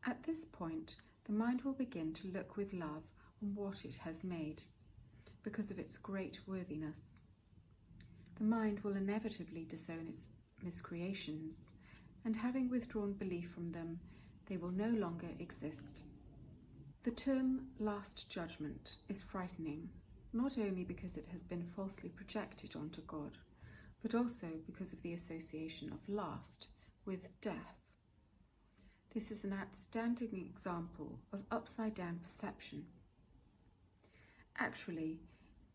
At this point, the mind will begin to look with love on what it has made, because of its great worthiness. The mind will inevitably disown its miscreations, and having withdrawn belief from them, they will no longer exist. The term last judgment is frightening, not only because it has been falsely projected onto God, but also because of the association of last with death. This is an outstanding example of upside-down perception. Actually,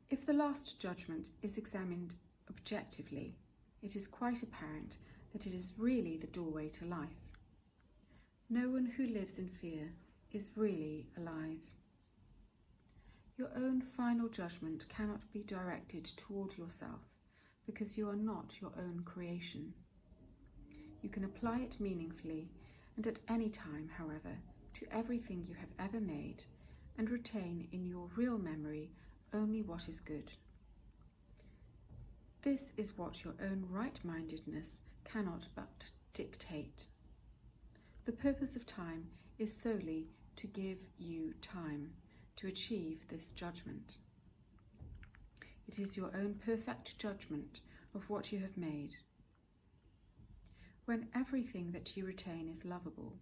if the last judgment is examined objectively, it is quite apparent that it is really the doorway to life. No one who lives in fear is really alive. Your own final judgment cannot be directed toward yourself because you are not your own creation. You can apply it meaningfully and at any time, however, to everything you have ever made and retain in your real memory only what is good. This is what your own right-mindedness cannot but dictate. The purpose of time is solely to give you time to achieve this judgment. It is your own perfect judgment of what you have made. When everything that you retain is lovable,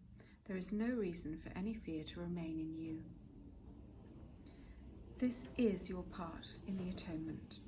there is no reason for any fear to remain in you. This is your part in the atonement.